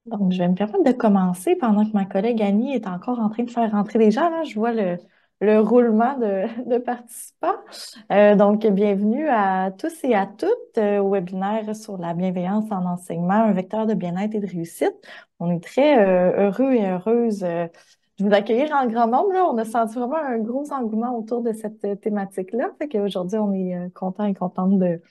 Donc, je vais me permettre de commencer pendant que ma collègue Annie est encore en train de faire rentrer les gens. Là, je vois le roulement de participants. Donc, bienvenue à tous et à toutes au webinaire sur la bienveillance en enseignement, un vecteur de bien-être et de réussite. On est très heureux et heureuses de vous accueillir en grand nombre. Là. On a senti vraiment un gros engouement autour de cette thématique-là. Fait qu'aujourd'hui, on est content et contente de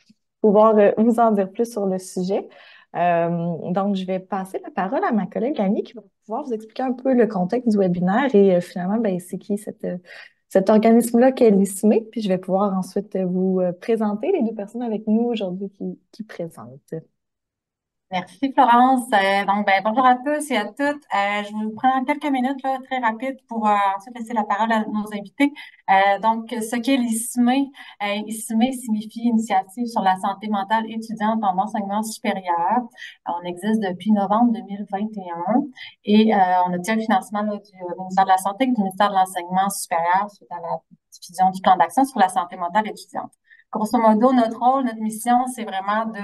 pouvoir vous en dire plus sur le sujet. Donc, je vais passer la parole à ma collègue Annie qui va pouvoir vous expliquer un peu le contexte du webinaire et finalement, ben, c'est qui cet organisme-là qu'est l'ISME. Puis je vais pouvoir ensuite vous présenter les deux personnes avec nous aujourd'hui qui présentent. Merci Florence. Bonjour à tous et à toutes. Je vous prends quelques minutes là, très rapides pour ensuite laisser la parole à nos invités. Ce qu'est l'ISME, ISME signifie Initiative sur la santé mentale étudiante en enseignement supérieur. On existe depuis novembre 2021 et on obtient un financement là, du ministère de la Santé et du ministère de l'Enseignement supérieur suite à la diffusion du plan d'action sur la santé mentale étudiante. Grosso modo, notre rôle, notre mission, c'est vraiment de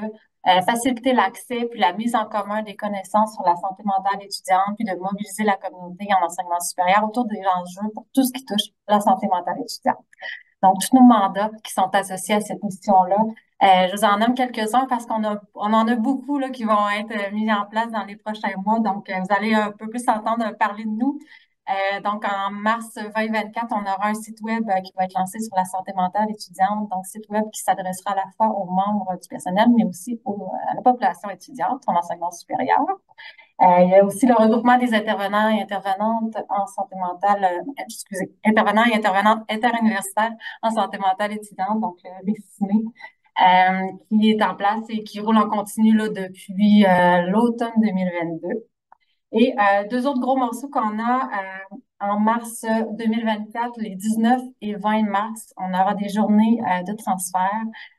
faciliter l'accès puis la mise en commun des connaissances sur la santé mentale étudiante, puis de mobiliser la communauté en enseignement supérieur autour des enjeux pour tout ce qui touche la santé mentale étudiante. Donc, tous nos mandats qui sont associés à cette mission-là, je vous en nomme quelques-uns parce on en a beaucoup là, qui vont être mis en place dans les prochains mois. Donc, vous allez un peu plus entendre parler de nous. En mars 2024, on aura un site web qui va être lancé sur la santé mentale étudiante. Donc, site web qui s'adressera à la fois aux membres du personnel, mais aussi à la population étudiante en enseignement supérieur. Il y a aussi le regroupement des intervenants et intervenantes en santé mentale, intervenants et intervenantes interuniversitaires en santé mentale étudiante, donc le RICIME, qui est en place et qui roule en continu là, depuis l'automne 2022. Et deux autres gros morceaux qu'on a en mars 2024, les 19 et 20 mars, on aura des journées de transfert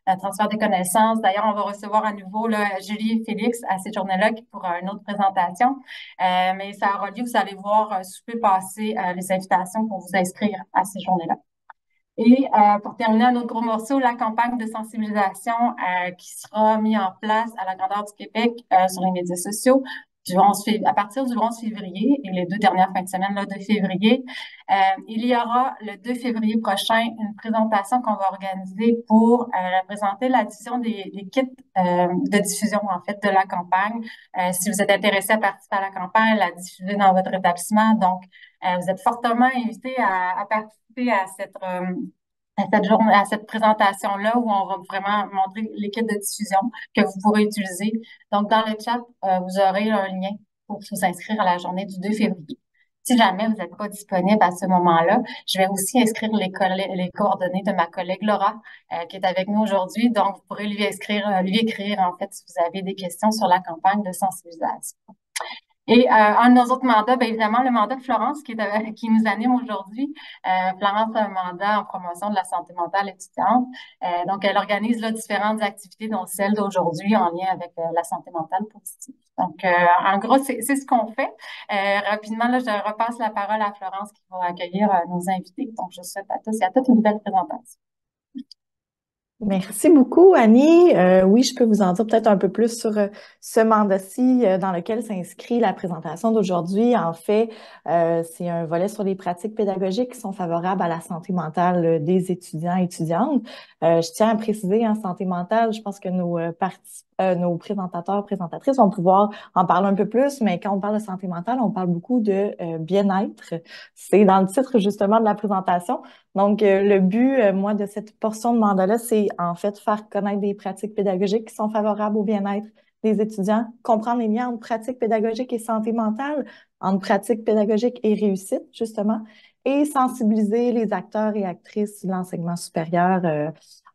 de connaissances. D'ailleurs, on va recevoir à nouveau là, Julie et Félix à cette journée-là pour une autre présentation. Mais ça aura lieu, vous allez voir, si vous pouvez passer les invitations pour vous inscrire à ces journées-là. Et pour terminer, un autre gros morceau, la campagne de sensibilisation qui sera mise en place à la grandeur du Québec sur les médias sociaux à partir du 11 février et les deux dernières fins de semaine là, de février. Il y aura le 2 février prochain une présentation qu'on va organiser pour présenter la diffusion des kits de diffusion en fait de la campagne. Si vous êtes intéressé à participer à la campagne, la diffuser dans votre établissement, donc vous êtes fortement invité à participer à cette journée, à cette présentation-là où on va vraiment montrer les kits de diffusion que vous pourrez utiliser. Donc, dans le chat, vous aurez un lien pour vous inscrire à la journée du 2 février. Si jamais vous n'êtes pas disponible à ce moment-là, je vais aussi inscrire les coordonnées de ma collègue Laura, qui est avec nous aujourd'hui. Donc, vous pourrez lui écrire, en fait, si vous avez des questions sur la campagne de sensibilisation. Et un de nos autres mandats, bien évidemment, le mandat de Florence qui nous anime aujourd'hui. Florence a un mandat en promotion de la santé mentale étudiante. Donc, elle organise là, différentes activités, dont celle d'aujourd'hui en lien avec la santé mentale positive. Donc, en gros, c'est ce qu'on fait. Rapidement, là, je repasse la parole à Florence qui va accueillir nos invités. Donc, je souhaite à tous et à toutes une belle présentation. Merci beaucoup, Annie. Oui, je peux vous en dire peut-être un peu plus sur ce mandat-ci dans lequel s'inscrit la présentation d'aujourd'hui. En fait, c'est un volet sur les pratiques pédagogiques qui sont favorables à la santé mentale des étudiants et étudiantes. Je tiens à préciser, en santé mentale, je pense que nos présentateurs, présentatrices vont pouvoir en parler un peu plus, mais quand on parle de santé mentale, on parle beaucoup de bien-être. C'est dans le titre justement de la présentation. Donc, le but, moi, de cette portion de mandat-là, c'est en fait faire connaître des pratiques pédagogiques qui sont favorables au bien-être des étudiants, comprendre les liens entre pratique pédagogique et santé mentale, entre pratique pédagogique et réussite, justement, et sensibiliser les acteurs et actrices de l'enseignement supérieur,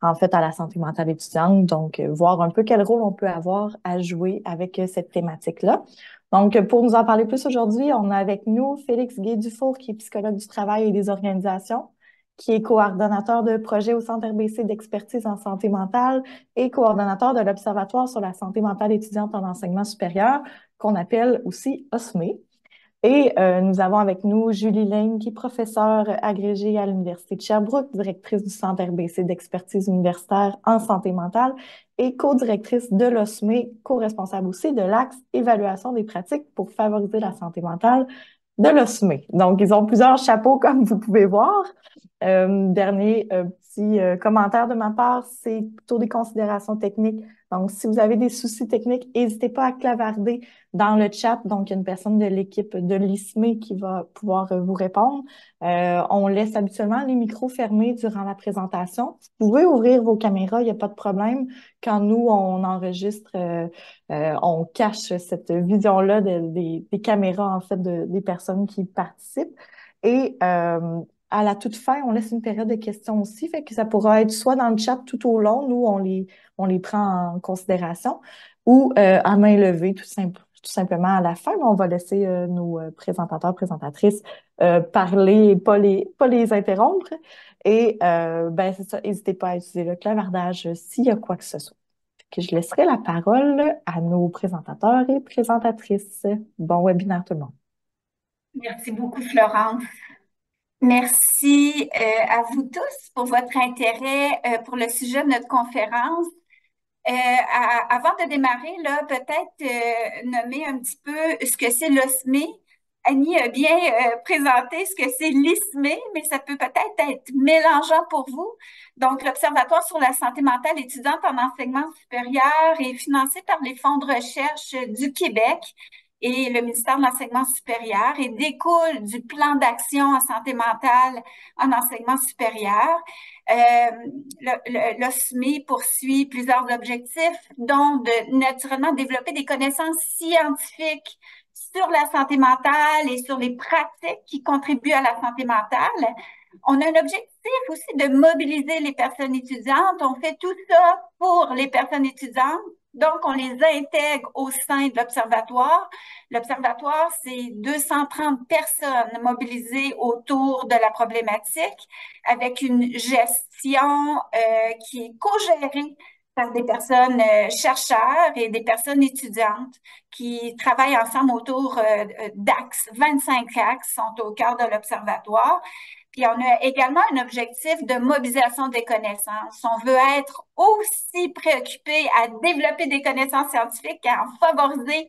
en fait, à la santé mentale étudiante. Donc, voir un peu quel rôle on peut avoir à jouer avec cette thématique-là. Donc, pour nous en parler plus aujourd'hui, on a avec nous Félix Gay-Dufour, qui est psychologue du travail et des organisations, qui est coordonnateur de projet au Centre RBC d'expertise en santé mentale et coordonnateur de l'Observatoire sur la santé mentale étudiante en enseignement supérieur, qu'on appelle aussi OSME. Et nous avons avec nous Julie Lane, qui est professeure agrégée à l'Université de Sherbrooke, directrice du Centre RBC d'expertise universitaire en santé mentale et co-directrice de l'OSME, co-responsable aussi de l'axe évaluation des pratiques pour favoriser la santé mentale de l'OSME. Donc, ils ont plusieurs chapeaux, comme vous pouvez voir. Dernier petit commentaire de ma part, c'est plutôt des considérations techniques. Donc, si vous avez des soucis techniques, n'hésitez pas à clavarder dans le chat. Donc, il y a une personne de l'équipe de l'ISME qui va pouvoir vous répondre. On laisse habituellement les micros fermés durant la présentation. Vous pouvez ouvrir vos caméras, il n'y a pas de problème. Quand nous, on enregistre, on cache cette vision-là des caméras, en fait, des personnes qui participent. Et à la toute fin, on laisse une période de questions aussi, fait que ça pourra être soit dans le chat tout au long, nous, on les prend en considération, ou à main levée, tout simplement à la fin, mais on va laisser nos présentateurs, présentatrices parler et pas les interrompre. Et ben, c'est ça, n'hésitez pas à utiliser le clavardage s'il y a quoi que ce soit. Fait que je laisserai la parole à nos présentateurs et présentatrices. Bon webinaire tout le monde. Merci beaucoup, Florence. Merci à vous tous pour votre intérêt pour le sujet de notre conférence. Avant de démarrer, là, peut-être nommer un petit peu ce que c'est l'OSME. Annie a bien présenté ce que c'est l'ISME, mais ça peut peut-être être mélangeant pour vous. Donc, l'Observatoire sur la santé mentale étudiante en enseignement supérieur est financé par les fonds de recherche du Québec et le ministère de l'Enseignement supérieur et découle du plan d'action en santé mentale en enseignement supérieur. L'OSME poursuit plusieurs objectifs, dont de naturellement développer des connaissances scientifiques sur la santé mentale et sur les pratiques qui contribuent à la santé mentale. On a un objectif aussi de mobiliser les personnes étudiantes. On fait tout ça pour les personnes étudiantes. Donc, on les intègre au sein de l'Observatoire. L'Observatoire, c'est 230 personnes mobilisées autour de la problématique avec une gestion qui est co-gérée par des personnes chercheurs et des personnes étudiantes qui travaillent ensemble autour d'axes. 25 axes sont au cœur de l'Observatoire. Puis on a également un objectif de mobilisation des connaissances. On veut être aussi préoccupé à développer des connaissances scientifiques, à en favoriser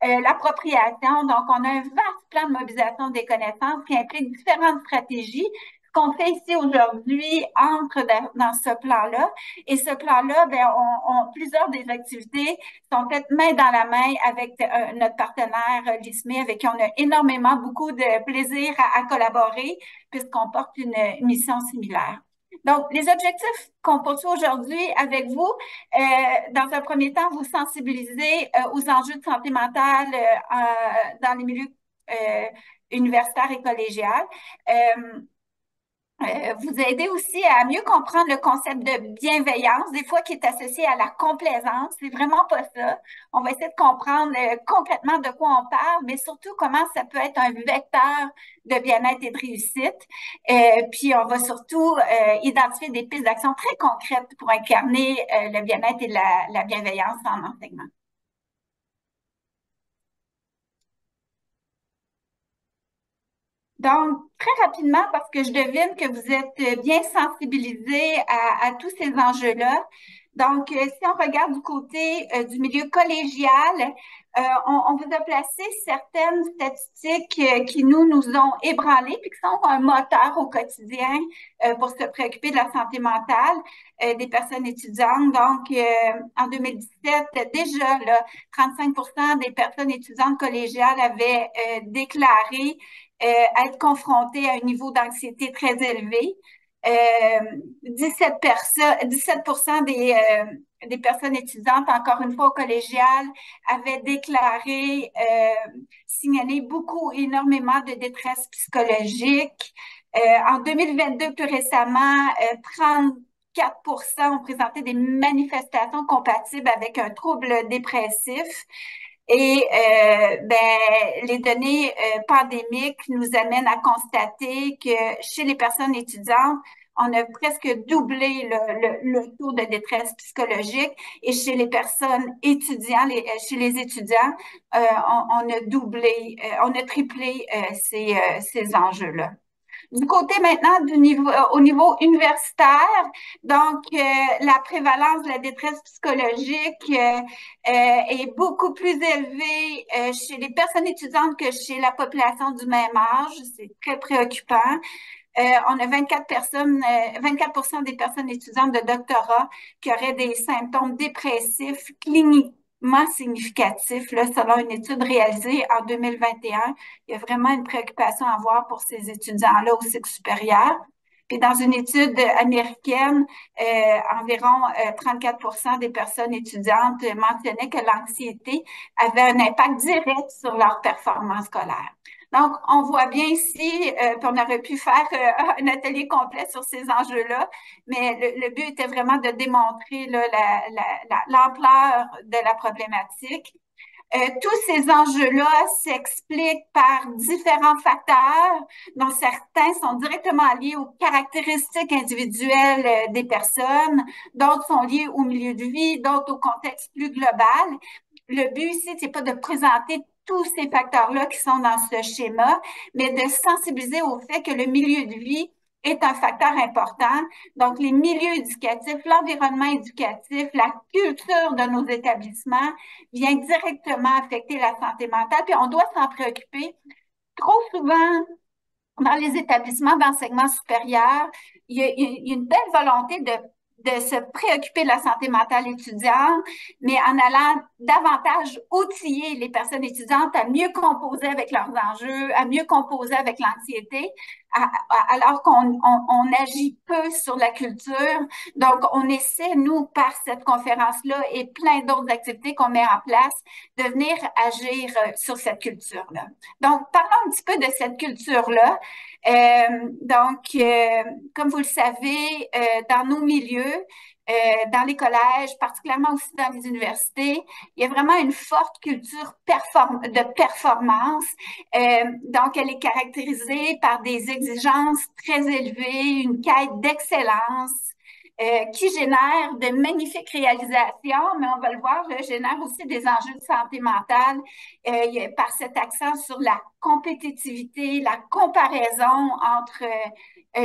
l'appropriation. Donc, on a un vaste plan de mobilisation des connaissances qui implique différentes stratégies. Ce qu'on fait ici aujourd'hui entre dans ce plan-là. Et ce plan-là, ben, plusieurs des activités sont faites main dans la main avec notre partenaire l'ISME, avec qui on a énormément beaucoup de plaisir à collaborer puisqu'on porte une mission similaire. Donc, les objectifs qu'on poursuit aujourd'hui avec vous, dans un premier temps, vous sensibiliser aux enjeux de santé mentale dans les milieux universitaires et collégiales. Vous aider aussi à mieux comprendre le concept de bienveillance, des fois qui est associé à la complaisance. C'est vraiment pas ça. On va essayer de comprendre concrètement de quoi on parle, mais surtout comment ça peut être un vecteur de bien-être et de réussite. Puis on va surtout identifier des pistes d'action très concrètes pour incarner le bien-être et la bienveillance en enseignement. Donc, très rapidement, parce que je devine que vous êtes bien sensibilisés à tous ces enjeux-là. Donc, si on regarde du côté du milieu collégial, on vous a placé certaines statistiques qui nous ont ébranlés puis qui sont un moteur au quotidien pour se préoccuper de la santé mentale des personnes étudiantes. Donc, en 2017, déjà, là, 35% des personnes étudiantes collégiales avaient déclaré être confrontées à un niveau d'anxiété très élevé. 17% des personnes étudiantes, encore une fois au collégial, avaient déclaré signaler énormément de détresse psychologique. En 2022, plus récemment, 34% ont présenté des manifestations compatibles avec un trouble dépressif. Et les données pandémiques nous amènent à constater que chez les personnes étudiantes, on a presque doublé le taux de détresse psychologique et chez les personnes étudiants, chez les étudiants, on a doublé, on a triplé ces enjeux-là. Du côté maintenant au niveau universitaire, donc la prévalence de la détresse psychologique est beaucoup plus élevée chez les personnes étudiantes que chez la population du même âge. C'est très préoccupant. On a 24% des personnes étudiantes de doctorat qui auraient des symptômes dépressifs cliniquement significatifs, là, selon une étude réalisée en 2021. Il y a vraiment une préoccupation à avoir pour ces étudiants-là au cycle supérieur. Puis dans une étude américaine, environ 34% des personnes étudiantes mentionnaient que l'anxiété avait un impact direct sur leur performance scolaire. Donc, on voit bien ici, puis on aurait pu faire un atelier complet sur ces enjeux-là, mais le but était vraiment de démontrer là, l'ampleur de la problématique. Tous ces enjeux-là s'expliquent par différents facteurs, dont certains sont directement liés aux caractéristiques individuelles des personnes, d'autres sont liés au milieu de vie, d'autres au contexte plus global. Le but ici, c'est pas de présenter tous ces facteurs-là qui sont dans ce schéma, mais de sensibiliser au fait que le milieu de vie est un facteur important. Donc, les milieux éducatifs, l'environnement éducatif, la culture de nos établissements vient directement affecter la santé mentale, puis on doit s'en préoccuper. Trop souvent, dans les établissements d'enseignement supérieur, il y a une belle volonté de se préoccuper de la santé mentale étudiante, mais en allant davantage outiller les personnes étudiantes à mieux composer avec leurs enjeux, à mieux composer avec l'anxiété, alors qu'on agit peu sur la culture. Donc, on essaie, nous, par cette conférence-là et plein d'autres activités qu'on met en place, de venir agir sur cette culture-là. Donc, parlons un petit peu de cette culture-là. Comme vous le savez, dans nos milieux, dans les collèges, particulièrement aussi dans les universités, il y a vraiment une forte culture de performance. Donc, elle est caractérisée par des exigences très élevées, une quête d'excellence, qui génère de magnifiques réalisations, mais on va le voir, génère aussi des enjeux de santé mentale par cet accent sur la compétitivité, la comparaison entre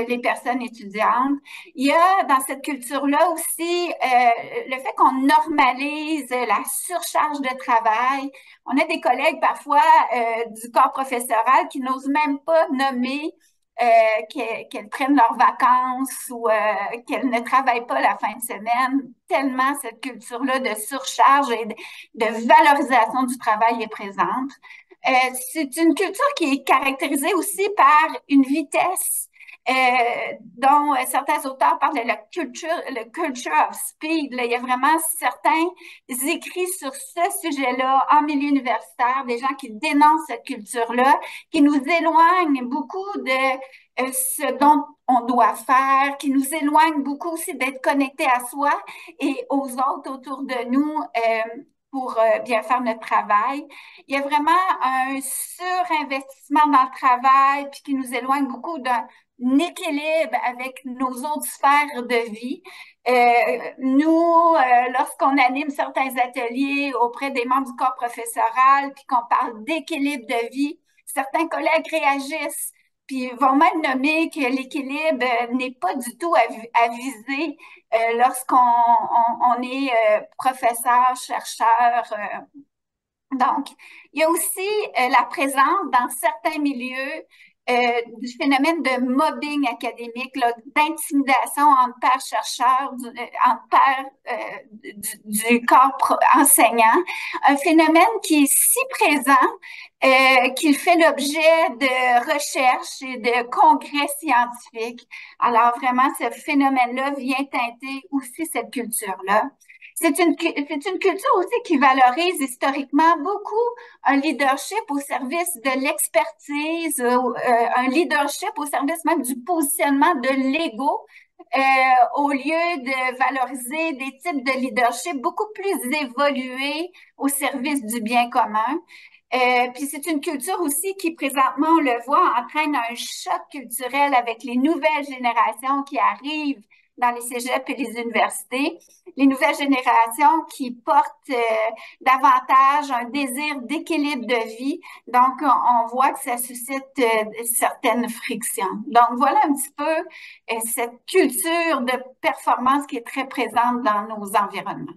les personnes étudiantes. Il y a dans cette culture-là aussi le fait qu'on normalise la surcharge de travail. On a des collègues parfois du corps professoral qui n'osent même pas nommer qu'elles prennent leurs vacances ou qu'elles ne travaillent pas la fin de semaine, tellement cette culture-là de surcharge et de valorisation du travail est présente. C'est une culture qui est caractérisée aussi par une vitesse dont certains auteurs parlent de le culture of speed. Là, il y a vraiment certains écrits sur ce sujet-là en milieu universitaire, des gens qui dénoncent cette culture-là, qui nous éloignent beaucoup de ce dont on doit faire, qui nous éloignent beaucoup aussi d'être connectés à soi et aux autres autour de nous pour bien faire notre travail. Il y a vraiment un surinvestissement dans le travail puis qui nous éloigne beaucoup d'un équilibre avec nos autres sphères de vie. Nous, lorsqu'on anime certains ateliers auprès des membres du corps professoral, puis qu'on parle d'équilibre de vie, certains collègues réagissent, puis vont même nommer que l'équilibre n'est pas du tout à viser lorsqu'on est professeur, chercheur. Donc, il y a aussi la présence dans certains milieux du phénomène de mobbing académique, d'intimidation entre pairs chercheurs, entre pairs du corps enseignant, un phénomène qui est si présent qu'il fait l'objet de recherches et de congrès scientifiques. Alors vraiment, ce phénomène-là vient teinter aussi cette culture-là. C'est une culture aussi qui valorise historiquement beaucoup un leadership au service de l'expertise, un leadership au service même du positionnement de l'ego, au lieu de valoriser des types de leadership beaucoup plus évolués au service du bien commun. Puis c'est une culture aussi qui, présentement, on le voit, entraîne un choc culturel avec les nouvelles générations qui arrivent dans les cégeps et les universités. Les nouvelles générations qui portent davantage un désir d'équilibre de vie. Donc, on voit que ça suscite certaines frictions. Donc, voilà un petit peu cette culture de performance qui est très présente dans nos environnements.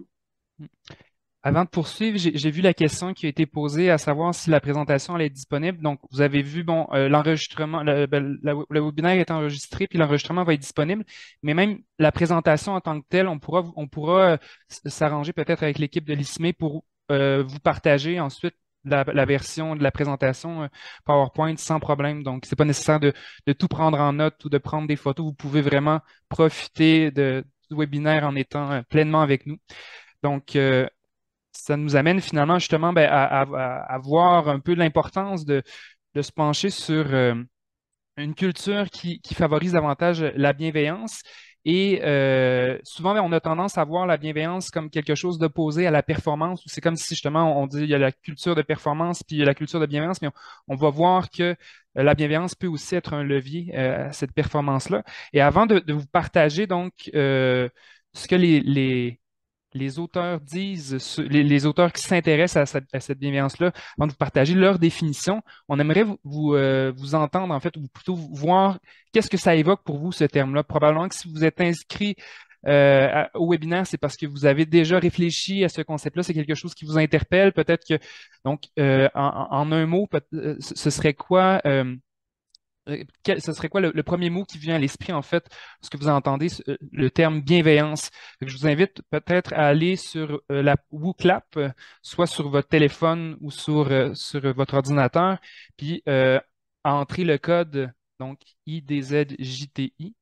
Avant de poursuivre, j'ai vu la question qui a été posée, à savoir si la présentation allait être disponible. Donc, vous avez vu, bon, l'enregistrement, le webinaire est enregistré, puis l'enregistrement va être disponible. Mais même la présentation en tant que telle, on pourra s'arranger peut-être avec l'équipe de l'ISME pour vous partager ensuite la version de la présentation PowerPoint sans problème. Donc, c'est pas nécessaire de tout prendre en note ou de prendre des photos. Vous pouvez vraiment profiter du webinaire en étant pleinement avec nous. Donc, ça nous amène finalement justement à voir un peu l'importance de se pencher sur une culture qui favorise davantage la bienveillance. Et souvent, on a tendance à voir la bienveillance comme quelque chose d'opposé à la performance, ou c'est comme si justement on dit il y a la culture de performance puis il y a la culture de bienveillance, mais on va voir que la bienveillance peut aussi être un levier à cette performance-là. Et avant de vous partager donc ce que les auteurs disent, les auteurs qui s'intéressent à cette bienveillance-là, avant de vous partager leur définition, on aimerait vous entendre, en fait, ou plutôt voir qu'est-ce que ça évoque pour vous, ce terme-là. Probablement que si vous êtes inscrit au webinaire, c'est parce que vous avez déjà réfléchi à ce concept-là, c'est quelque chose qui vous interpelle. Peut-être que, donc, en un mot, ce serait quoi ce serait quoi le premier mot qui vient à l'esprit, en fait, lorsque vous entendez le terme bienveillance? Donc, je vous invite peut-être à aller sur la WooClap, soit sur votre téléphone ou sur votre ordinateur, puis à entrer le code, donc IDZJTI.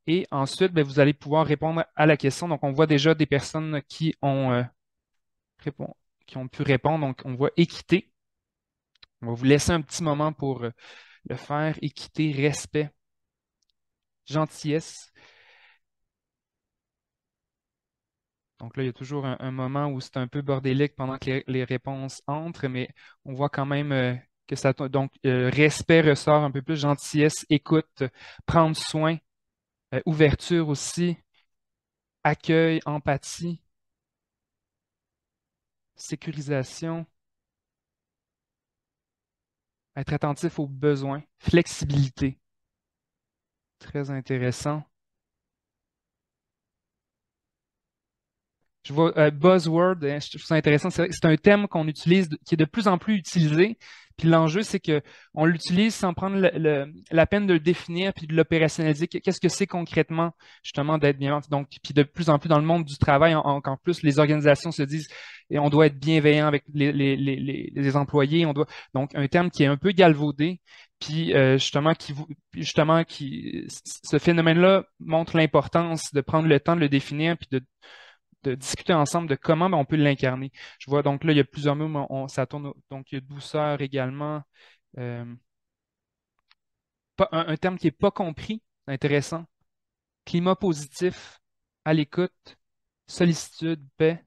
Et ensuite, ben, vous allez pouvoir répondre à la question. Donc, on voit déjà des personnes qui ont pu répondre. Donc, on voit équité. On va vous laisser un petit moment pour le faire, équité, respect, gentillesse. Donc là, il y a toujours un moment où c'est un peu bordélique pendant que les réponses entrent, mais on voit quand même que ça... Donc, respect ressort un peu plus, gentillesse, écoute, prendre soin, ouverture aussi, accueil, empathie, sécurisation, être attentif aux besoins, flexibilité. Très intéressant. Je vois buzzword, hein, je trouve ça intéressant. C'est un thème qu'on utilise, qui est de plus en plus utilisé. Puis l'enjeu, c'est que on l'utilise sans prendre la peine de le définir puis de l'opérationnaliser. Qu'est-ce que c'est concrètement, justement, d'être bienveillant? Donc, puis de plus en plus dans le monde du travail, encore plus, les organisations se disent et on doit être bienveillant avec les employés. Donc, un terme qui est un peu galvaudé. Puis justement, ce phénomène-là montre l'importance de prendre le temps de le définir puis de discuter ensemble de comment on peut l'incarner. Je vois donc là, il y a plusieurs mots, mais ça tourne. Donc, il y a douceur également. Euh, un terme qui n'est pas compris, intéressant. Climat positif, à l'écoute, sollicitude, paix.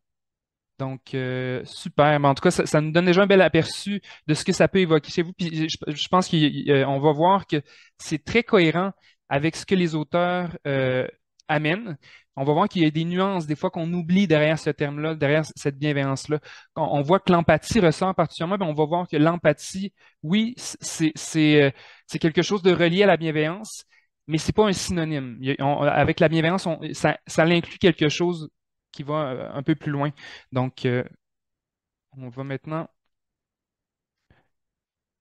Donc, super. Mais en tout cas, ça nous donne déjà un bel aperçu de ce que ça peut évoquer chez vous. Puis je pense qu'on va voir que c'est très cohérent avec ce que les auteurs amènent. On va voir qu'il y a des nuances, des fois qu'on oublie derrière ce terme-là, derrière cette bienveillance-là. On voit que l'empathie ressort particulièrement, mais on va voir que l'empathie, oui, c'est quelque chose de relié à la bienveillance, mais c'est pas un synonyme. Avec la bienveillance, ça inclut quelque chose qui va un peu plus loin. Donc, on va maintenant.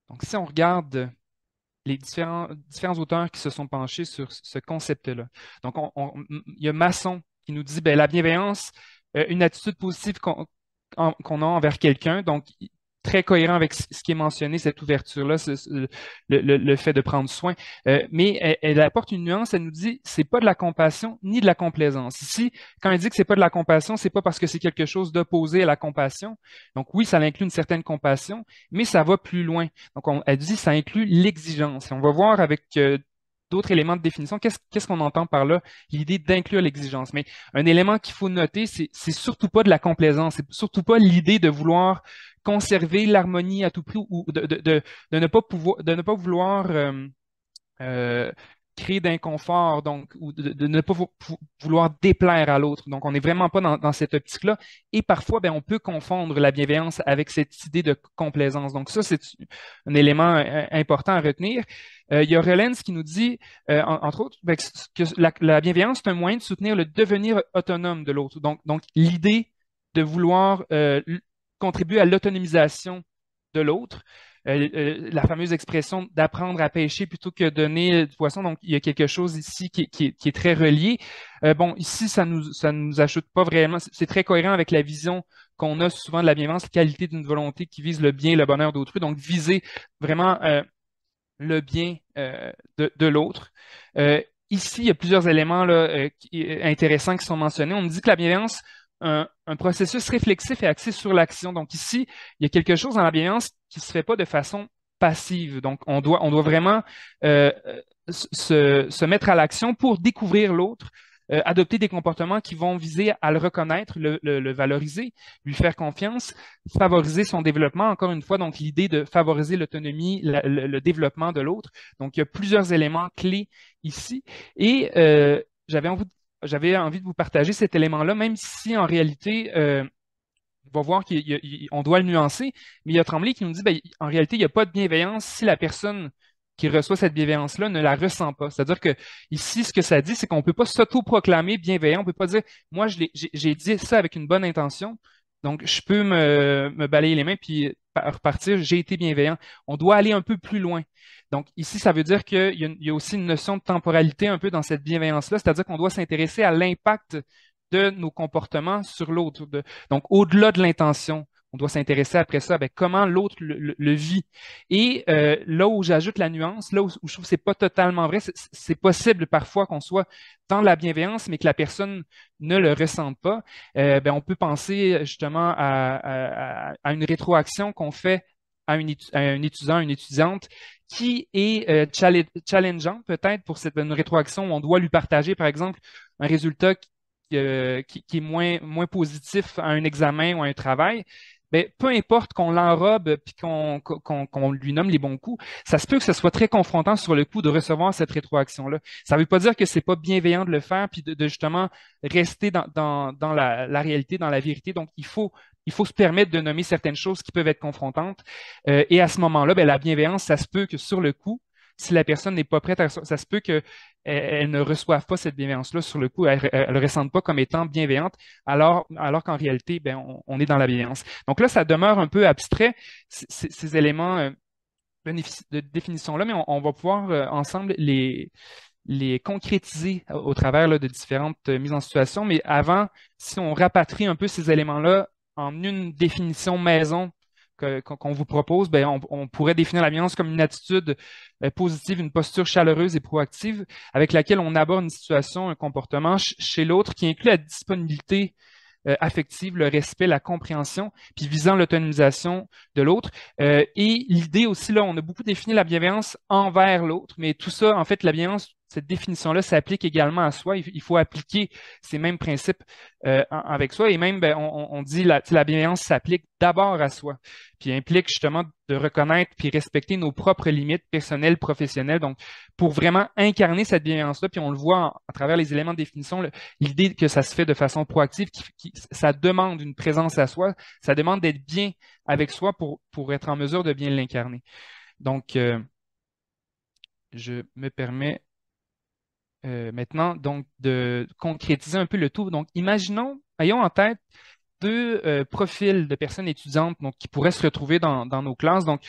Donc, si on regarde les différents auteurs qui se sont penchés sur ce concept-là. Donc, il y a Masson qui nous dit, ben, la bienveillance, une attitude positive qu'on a envers quelqu'un. Donc, très cohérent avec ce qui est mentionné, cette ouverture-là, le fait de prendre soin. Mais elle apporte une nuance, elle nous dit, c'est pas de la compassion ni de la complaisance. Ici, quand elle dit que c'est pas de la compassion, c'est pas parce que c'est quelque chose d'opposé à la compassion. Donc oui, ça inclut une certaine compassion, mais ça va plus loin. Donc elle dit, ça inclut l'exigence. Et on va voir avec d'autres éléments de définition. Qu'est-ce qu'on entend par là? L'idée d'inclure l'exigence. Mais un élément qu'il faut noter, c'est surtout pas de la complaisance. C'est surtout pas l'idée de vouloir conserver l'harmonie à tout prix ou de ne pas vouloir euh, créer d'inconfort, donc, ou de ne pas vouloir déplaire à l'autre. Donc, on n'est vraiment pas dans cette optique-là. Et parfois, ben, on peut confondre la bienveillance avec cette idée de complaisance. Donc, ça, c'est un élément important à retenir. Il y a Relens qui nous dit, entre autres, ben, que la bienveillance, c'est un moyen de soutenir le devenir autonome de l'autre. Donc l'idée de vouloir contribuer à l'autonomisation de l'autre. La fameuse expression d'apprendre à pêcher plutôt que donner du poisson. Donc, il y a quelque chose ici qui est très relié. Bon, ici, ça nous ajoute pas vraiment. C'est très cohérent avec la vision qu'on a souvent de la bienveillance, la qualité d'une volonté qui vise le bien et le bonheur d'autrui. Donc, viser vraiment le bien de l'autre. Ici, il y a plusieurs éléments là, intéressants qui sont mentionnés. On nous dit que la bienveillance, un processus réflexif et axé sur l'action. Donc ici, il y a quelque chose dans la bienveillance qui se fait pas de façon passive. Donc on doit vraiment se mettre à l'action pour découvrir l'autre, adopter des comportements qui vont viser à le reconnaître, le valoriser, lui faire confiance, favoriser son développement. Encore une fois, donc l'idée de favoriser l'autonomie, le développement de l'autre. Donc il y a plusieurs éléments clés ici. Et j'avais envie de vous partager cet élément-là, même si en réalité, on va voir qu'on doit le nuancer, mais il y a Tremblay qui nous dit, ben, en réalité, il n'y a pas de bienveillance si la personne qui reçoit cette bienveillance-là ne la ressent pas. C'est-à-dire que ici, ce que ça dit, c'est qu'on ne peut pas s'auto-proclamer bienveillant. On ne peut pas dire, moi, j'ai dit ça avec une bonne intention, donc je peux me balayer les mains puis repartir, j'ai été bienveillant. On doit aller un peu plus loin. Donc ici, ça veut dire qu'il y a aussi une notion de temporalité un peu dans cette bienveillance-là, c'est-à-dire qu'on doit s'intéresser à l'impact de nos comportements sur l'autre. Donc, au-delà de l'intention, on doit s'intéresser après ça, ben, comment l'autre le vit. Et là où j'ajoute la nuance, là où je trouve que c'est pas totalement vrai, c'est possible parfois qu'on soit dans la bienveillance, mais que la personne ne le ressente pas. Ben, on peut penser justement à une rétroaction qu'on fait à un étudiant, une étudiante qui est challengeant peut-être pour une rétroaction où on doit lui partager, par exemple, un résultat qui est moins positif à un examen ou à un travail, ben, peu importe qu'on l'enrobe puis qu'on lui nomme les bons coups, ça se peut que ce soit très confrontant sur le coup de recevoir cette rétroaction-là. Ça ne veut pas dire que c'est pas bienveillant de le faire puis de justement rester dans la réalité, dans la vérité. Donc, il faut se permettre de nommer certaines choses qui peuvent être confrontantes. Et à ce moment-là, ben, la bienveillance, ça se peut que sur le coup, si la personne n'est pas prête ça se peut qu'elle ne reçoive pas cette bienveillance-là sur le coup, elle ne le ressente pas comme étant bienveillante, alors qu'en réalité, ben, on est dans la bienveillance. Donc là, ça demeure un peu abstrait, ces éléments de définition-là, mais on va pouvoir ensemble les concrétiser au travers là, de différentes mises en situation. Mais avant, si on rapatrie un peu ces éléments-là en une définition maison qu'on vous propose, ben, on pourrait définir la bienveillance comme une attitude positive, une posture chaleureuse et proactive avec laquelle on aborde une situation, un comportement chez l'autre qui inclut la disponibilité affective, le respect, la compréhension, puis visant l'autonomisation de l'autre. Et l'idée aussi, là, on a beaucoup défini la bienveillance envers l'autre, mais tout ça, en fait, la bienveillance, cette définition-là s'applique également à soi. Il faut appliquer ces mêmes principes avec soi. Et même, ben, on dit la bienveillance s'applique d'abord à soi, puis implique justement de reconnaître puis respecter nos propres limites personnelles, professionnelles. Donc, pour vraiment incarner cette bienveillance-là, puis on le voit à travers les éléments de définition, l'idée que ça se fait de façon proactive, ça demande une présence à soi, ça demande d'être bien avec soi pour être en mesure de bien l'incarner. Donc, je me permets maintenant donc de concrétiser un peu le tout. Donc, ayons en tête deux profils de personnes étudiantes donc, qui pourraient se retrouver dans nos classes. Donc,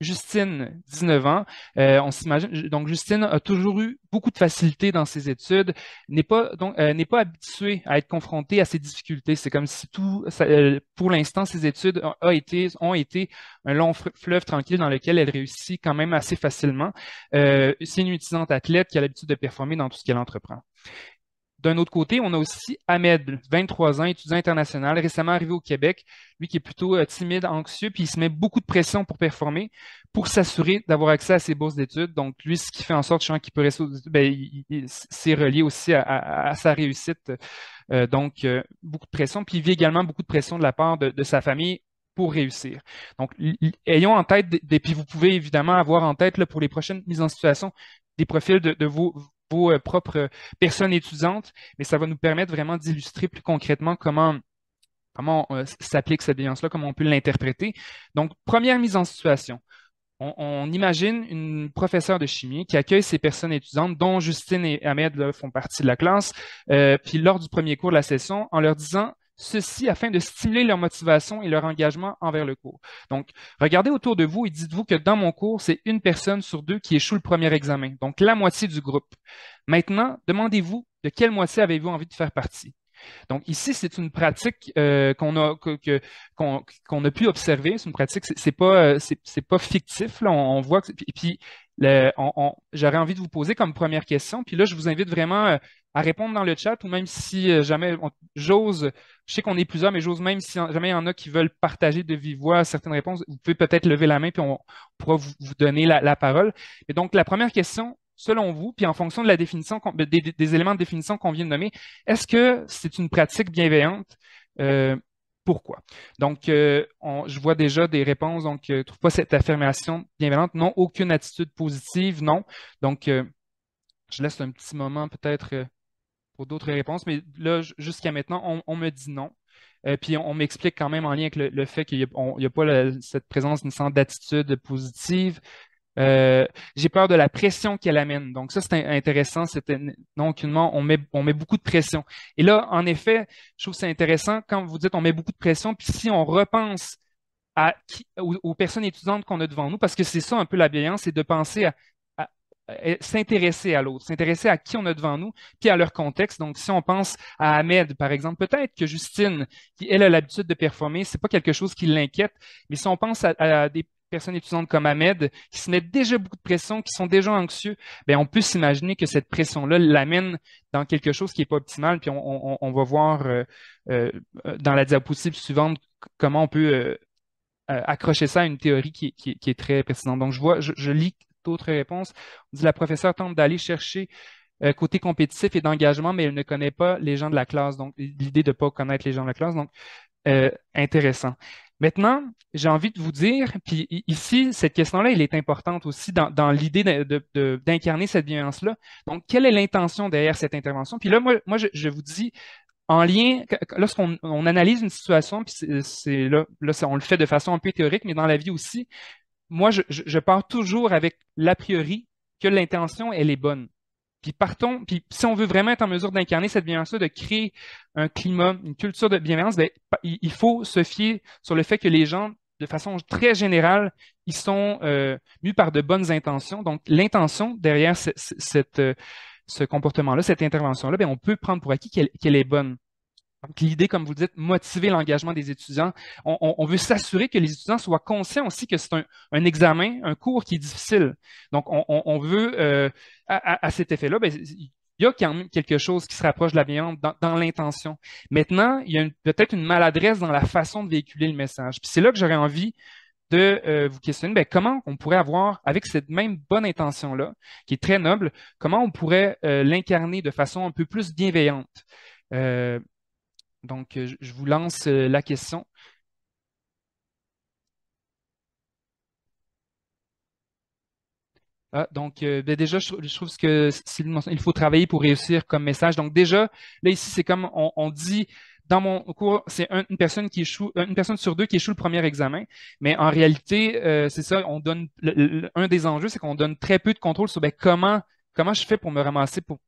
Justine, 19 ans, on s'imagine. Donc, Justine a toujours eu beaucoup de facilité dans ses études, n'est pas habituée à être confrontée à ces difficultés. C'est comme si pour l'instant, ses études ont été un long fleuve tranquille dans lequel elle réussit quand même assez facilement. C'est une étudiante athlète qui a l'habitude de performer dans tout ce qu'elle entreprend. D'un autre côté, on a aussi Ahmed, 23 ans, étudiant international, récemment arrivé au Québec, lui qui est plutôt timide, anxieux, puis il se met beaucoup de pression pour performer, pour s'assurer d'avoir accès à ses bourses d'études. Donc, lui, ce qui fait en sorte qu'il peut rester aux études, ben, c'est relié aussi à sa réussite. Donc, beaucoup de pression. Puis il vit également beaucoup de pression de la part de sa famille, pour réussir. Donc, ayons en tête, puis vous pouvez évidemment avoir en tête là, pour les prochaines mises en situation des profils de vos propres personnes étudiantes, mais ça va nous permettre vraiment d'illustrer plus concrètement comment s'applique cette bienveillance-là, comment on peut l'interpréter. Donc, première mise en situation. On imagine une professeure de chimie qui accueille ces personnes étudiantes, dont Justine et Ahmed là, font partie de la classe, puis lors du premier cours de la session, en leur disant ceci afin de stimuler leur motivation et leur engagement envers le cours. Donc, regardez autour de vous et dites-vous que dans mon cours, c'est une personne sur deux qui échoue le premier examen, donc la moitié du groupe. Maintenant, demandez-vous de quelle moitié avez-vous envie de faire partie. Donc ici, c'est une pratique qu'on a pu observer. C'est une pratique, c'est pas fictif. Là, on voit que, puis j'aurais envie de vous poser comme première question. Puis là, je vous invite vraiment à répondre dans le chat, ou même si jamais j'ose, je sais qu'on est plusieurs, mais j'ose même si jamais il y en a qui veulent partager de vive voix certaines réponses, vous pouvez peut-être lever la main, puis on pourra vous donner la parole. Et donc, la première question, selon vous, puis en fonction de la définition, des éléments de définition qu'on vient de nommer, est-ce que c'est une pratique bienveillante? Pourquoi? Donc, je vois déjà des réponses. Donc, je ne trouve pas cette affirmation bienveillante. Non, aucune attitude positive, non. Donc, je laisse un petit moment peut-être pour d'autres réponses, mais là, jusqu'à maintenant, on me dit non. Puis on m'explique quand même en lien avec le fait qu'il n'y a pas cette présence d'une sorte d'attitude positive. J'ai peur de la pression qu'elle amène. Donc ça, c'est intéressant. Non, aucunement, on met beaucoup de pression. Et là, en effet, je trouve que c'est intéressant quand vous dites on met beaucoup de pression, puis si on repense aux personnes étudiantes qu'on a devant nous, parce que c'est ça un peu la bienveillance, c'est de penser à s'intéresser à l'autre, s'intéresser à qui on a devant nous, puis à leur contexte. Donc, si on pense à Ahmed, par exemple, peut-être que Justine, qui elle a l'habitude de performer, c'est pas quelque chose qui l'inquiète, mais si on pense à des personnes étudiantes comme Ahmed, qui se mettent déjà beaucoup de pression, qui sont déjà anxieux, bien, on peut s'imaginer que cette pression-là l'amène dans quelque chose qui n'est pas optimal, puis on va voir dans la diapositive suivante comment on peut accrocher ça à une théorie qui est très pertinente. Donc, je lis d'autres réponses. On dit la professeure tente d'aller chercher côté compétitif et d'engagement, mais elle ne connaît pas les gens de la classe. Donc, l'idée de ne pas connaître les gens de la classe. Donc, intéressant. Maintenant, j'ai envie de vous dire, puis ici, cette question-là, elle est importante aussi dans l'idée d'incarner cette bienveillance-là. Donc, quelle est l'intention derrière cette intervention? Puis là, moi je vous dis, en lien, lorsqu'on analyse une situation, puis là, on le fait de façon un peu théorique, mais dans la vie aussi, moi, je pars toujours avec l'a priori que l'intention, elle est bonne. Puis partons, puis si on veut vraiment être en mesure d'incarner cette bienveillance-là, de créer un climat, une culture de bienveillance, bien, il faut se fier sur le fait que les gens, de façon très générale, ils sont mus par de bonnes intentions. Donc, l'intention derrière ce comportement-là, cette intervention-là, bien, on peut prendre pour acquis qu'elle est bonne. Donc, l'idée, comme vous le dites, motiver l'engagement des étudiants. On veut s'assurer que les étudiants soient conscients aussi que c'est un examen, un cours qui est difficile. Donc, on veut, à cet effet-là, ben, il y a quand même quelque chose qui se rapproche de la bienveillance dans l'intention. Maintenant, il y a peut-être une maladresse dans la façon de véhiculer le message. Puis c'est là que j'aurais envie de vous questionner, ben, comment on pourrait avoir, avec cette même bonne intention-là, qui est très noble, comment on pourrait l'incarner de façon un peu plus bienveillante. Donc, je vous lance la question. Donc, ben déjà, je trouve que il faut travailler pour réussir comme message. Donc, déjà, là, ici, c'est comme on dit, dans mon cours, c'est une personne qui échoue, une personne sur deux qui échoue le premier examen. Mais en réalité, c'est ça, on donne, un des enjeux, c'est qu'on donne très peu de contrôle sur ben, comment je fais pour me ramasser pour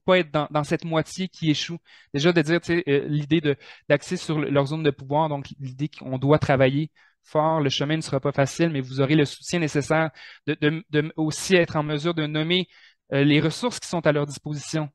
pas être dans cette moitié qui échoue. Déjà, de dire, tu sais, l'idée d'axer sur leur zone de pouvoir, donc l'idée qu'on doit travailler fort, le chemin ne sera pas facile, mais vous aurez le soutien nécessaire de aussi être en mesure de nommer les ressources qui sont à leur disposition.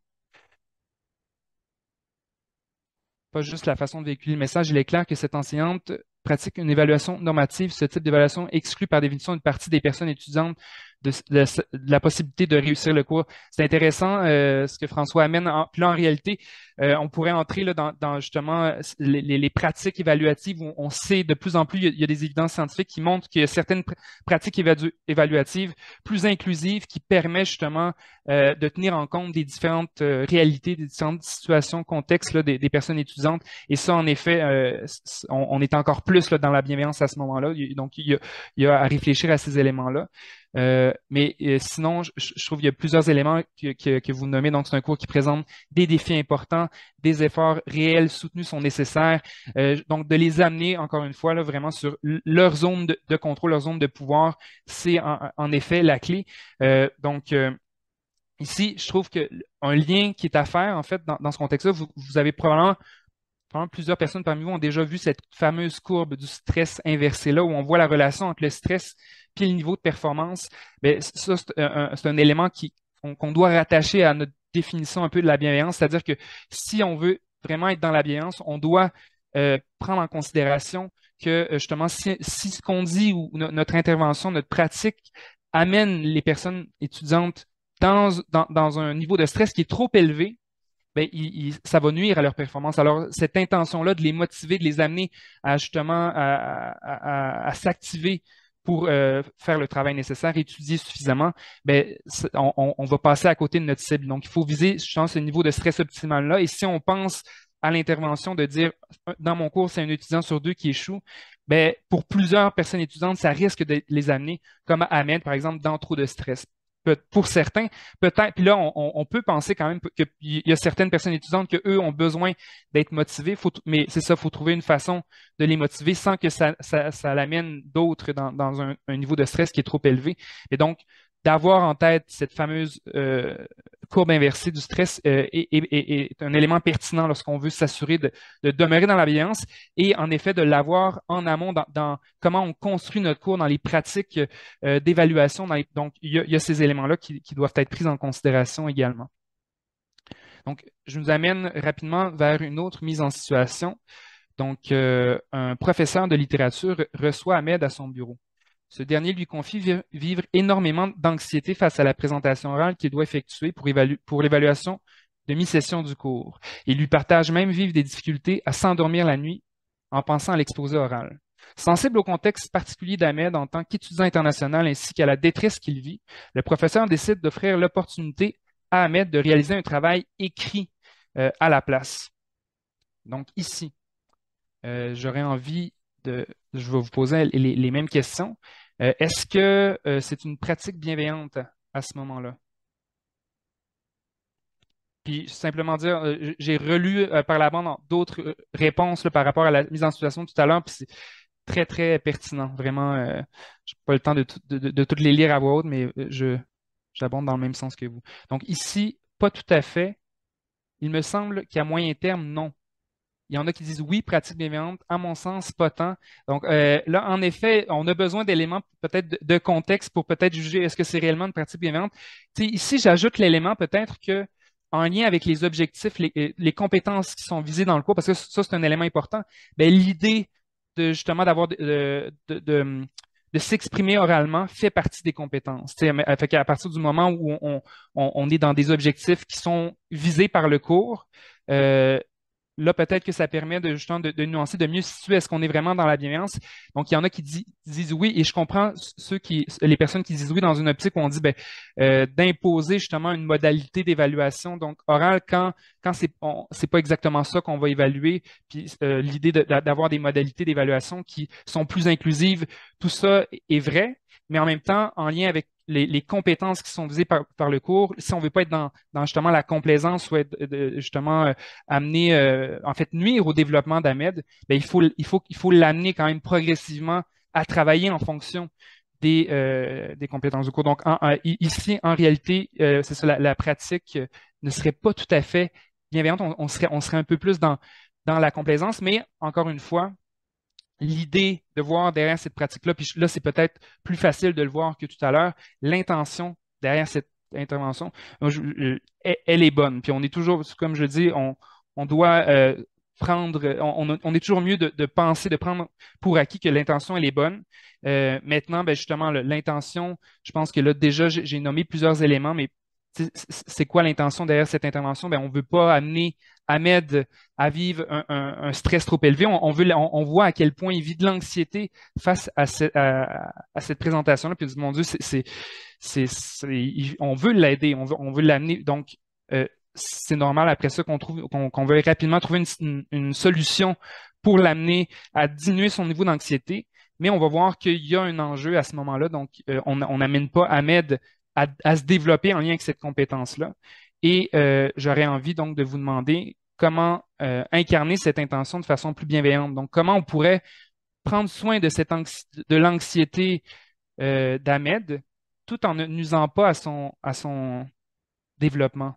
Pas juste la façon de véhiculer le message. Il est clair que cette enseignante pratique une évaluation normative. Ce type d'évaluation exclut par définition une partie des personnes étudiantes de la possibilité de réussir le cours. C'est intéressant ce que François amène. Puis là, en réalité, on pourrait entrer là, dans justement les pratiques évaluatives où on sait de plus en plus, il y a des évidences scientifiques qui montrent qu'il y a certaines pratiques évaluatives plus inclusives qui permettent justement de tenir en compte des différentes réalités, des différentes situations, contextes là, des personnes étudiantes. Et ça, en effet, on est encore plus là, dans la bienveillance à ce moment-là. Donc, il y a à réfléchir à ces éléments-là. Mais sinon, je trouve qu'il y a plusieurs éléments que vous nommez. Donc, c'est un cours qui présente des défis importants, des efforts réels soutenus sont nécessaires. Donc, de les amener, encore une fois, là, vraiment sur leur zone de contrôle, leur zone de pouvoir, c'est en effet la clé. Ici, je trouve qu'un lien qui est à faire, en fait, dans ce contexte-là, vous avez probablement plusieurs personnes parmi vous ont déjà vu cette fameuse courbe du stress inversé là, où on voit la relation entre le stress et le niveau de performance. Mais ça, c'est un élément qu'on doit rattacher à notre définition un peu de la bienveillance, c'est-à-dire que si on veut vraiment être dans la bienveillance, on doit prendre en considération que justement, si ce qu'on dit ou notre intervention, notre pratique amène les personnes étudiantes dans un niveau de stress qui est trop élevé, ben, ça va nuire à leur performance. Alors, cette intention-là de les motiver, de les amener à justement à s'activer pour faire le travail nécessaire, étudier suffisamment, ben, on va passer à côté de notre cible. Donc, il faut viser, je pense, ce niveau de stress optimal-là. Et si on pense à l'intervention de dire, dans mon cours, c'est un étudiant sur deux qui échoue, ben, pour plusieurs personnes étudiantes, ça risque de les amener, comme Ahmed, par exemple, dans trop de stress. Pour certains, peut-être, puis là, on peut penser quand même qu'il y a certaines personnes étudiantes que eux ont besoin d'être motivés, mais c'est ça, il faut trouver une façon de les motiver sans que ça l'amène d'autres dans un niveau de stress qui est trop élevé. Et donc, d'avoir en tête cette fameuse courbe inversée du stress est un élément pertinent lorsqu'on veut s'assurer de demeurer dans la bienveillance et en effet de l'avoir en amont dans comment on construit notre cours, dans les pratiques d'évaluation. Donc, il y a ces éléments-là qui doivent être pris en considération également. Donc, je nous amène rapidement vers une autre mise en situation. Donc, un professeur de littérature reçoit Ahmed à son bureau. Ce dernier lui confie vivre énormément d'anxiété face à la présentation orale qu'il doit effectuer pour l'évaluation de mi-session du cours. Il lui partage même vivre des difficultés à s'endormir la nuit en pensant à l'exposé oral. Sensible au contexte particulier d'Ahmed en tant qu'étudiant international ainsi qu'à la détresse qu'il vit, le professeur décide d'offrir l'opportunité à Ahmed de réaliser un travail écrit à la place. Donc ici, j'aurais envie je vais vous poser les mêmes questions. Est-ce que c'est une pratique bienveillante à ce moment-là? Puis simplement dire, j'ai relu par la bande d'autres réponses là, par rapport à la mise en situation tout à l'heure, puis c'est très, très pertinent. Vraiment, je n'ai pas le temps de toutes les lire à voix haute, mais j'abonde dans le même sens que vous. Donc ici, pas tout à fait. Il me semble qu'à moyen terme, non. Il y en a qui disent oui, pratique bienveillante. À mon sens, pas tant. Donc là, en effet, on a besoin d'éléments peut-être de contexte pour peut-être juger est-ce que c'est réellement une pratique bienveillante. Ici, j'ajoute l'élément peut-être que en lien avec les objectifs, les compétences qui sont visées dans le cours, parce que ça, c'est un élément important, ben, l'idée de justement d'avoir de s'exprimer oralement fait partie des compétences. Fait qu'à partir du moment où on est dans des objectifs qui sont visés par le cours, là, peut-être que ça permet justement de nuancer, de mieux situer est-ce qu'on est vraiment dans la bienveillance. Donc, il y en a qui disent oui, et je comprends les personnes qui disent oui dans une optique où on dit d'imposer justement une modalité d'évaluation, donc orale, quand c'est pas exactement ça qu'on va évaluer, puis l'idée d'avoir des modalités d'évaluation qui sont plus inclusives, tout ça est vrai, mais en même temps, en lien avec les compétences qui sont visées par le cours, si on veut pas être dans justement la complaisance ou être justement amener, en fait, nuire au développement d'Ahmed, ben, il faut l'amener quand même progressivement à travailler en fonction des compétences du cours. Donc, ici, en réalité, c'est ça, la pratique ne serait pas tout à fait bienveillante. On serait un peu plus dans la complaisance, mais encore une fois, l'idée de voir derrière cette pratique-là, puis là, c'est peut-être plus facile de le voir que tout à l'heure, l'intention derrière cette intervention, elle est bonne. Puis on est toujours, comme je dis, on doit prendre, on est toujours mieux de penser, de prendre pour acquis que l'intention, elle est bonne. Maintenant, ben justement, l'intention, je pense que là, déjà, j'ai nommé plusieurs éléments, mais c'est quoi l'intention derrière cette intervention? Ben, on veut pas amener Ahmed à vivre un stress trop élevé. On voit à quel point il vit de l'anxiété face à cette présentation-là. Puis, mon Dieu, on veut l'aider, on veut l'amener. Donc, c'est normal après ça qu'on veuille rapidement trouver une solution pour l'amener à diminuer son niveau d'anxiété. Mais on va voir qu'il y a un enjeu à ce moment-là. Donc, on n'amène pas Ahmed à se développer en lien avec cette compétence-là. Et j'aurais envie donc de vous demander comment incarner cette intention de façon plus bienveillante. Donc, comment on pourrait prendre soin de l'anxiété d'Ahmed tout en ne nuisant pas à son développement.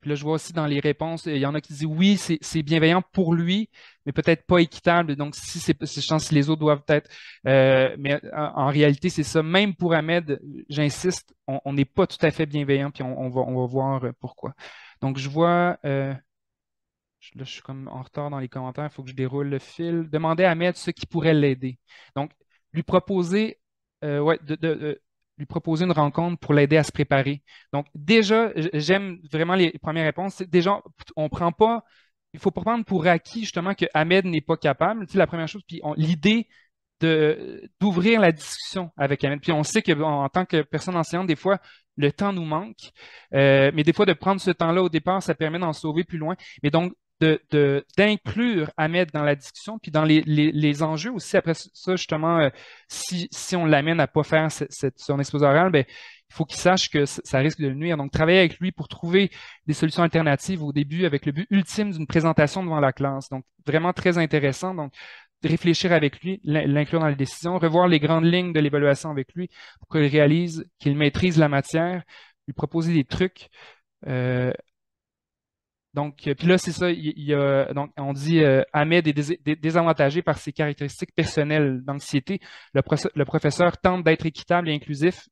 Puis là, je vois aussi dans les réponses, il y en a qui disent oui, c'est bienveillant pour lui, mais peut-être pas équitable. Donc, je pense que les autres doivent être. Mais en réalité, c'est ça. Même pour Ahmed, j'insiste, on n'est pas tout à fait bienveillant, puis on va voir pourquoi. Donc, je vois. Là, je suis comme en retard dans les commentaires, il faut que je déroule le fil. Demandez à Ahmed ce qui pourrait l'aider. Donc, lui proposer, lui proposer une rencontre pour l'aider à se préparer. Donc, déjà, j'aime vraiment les premières réponses. Déjà, on prend pas, il faut pas prendre pour acquis justement que Ahmed n'est pas capable. Tu sais, la première chose, puis l'idée d'ouvrir la discussion avec Ahmed. Puis on sait qu'en tant que personne enseignante, des fois, le temps nous manque. Mais des fois, de prendre ce temps-là au départ, ça permet d'en sauver plus loin. Mais donc, d'inclure Ahmed dans la discussion, puis dans les enjeux aussi. Après ça, justement, si on l'amène à pas faire son exposé oral, ben, il faut qu'il sache que ça risque de le nuire. Donc, travailler avec lui pour trouver des solutions alternatives au début avec le but ultime d'une présentation devant la classe. Donc, vraiment très intéressant. Donc, réfléchir avec lui, l'inclure dans les décisions, revoir les grandes lignes de l'évaluation avec lui pour qu'il réalise, qu'il maîtrise la matière, lui proposer des trucs. Donc, puis là, c'est ça, donc, on dit Ahmed est désavantagé par ses caractéristiques personnelles d'anxiété. Le professeur tente d'être équitable et inclusif,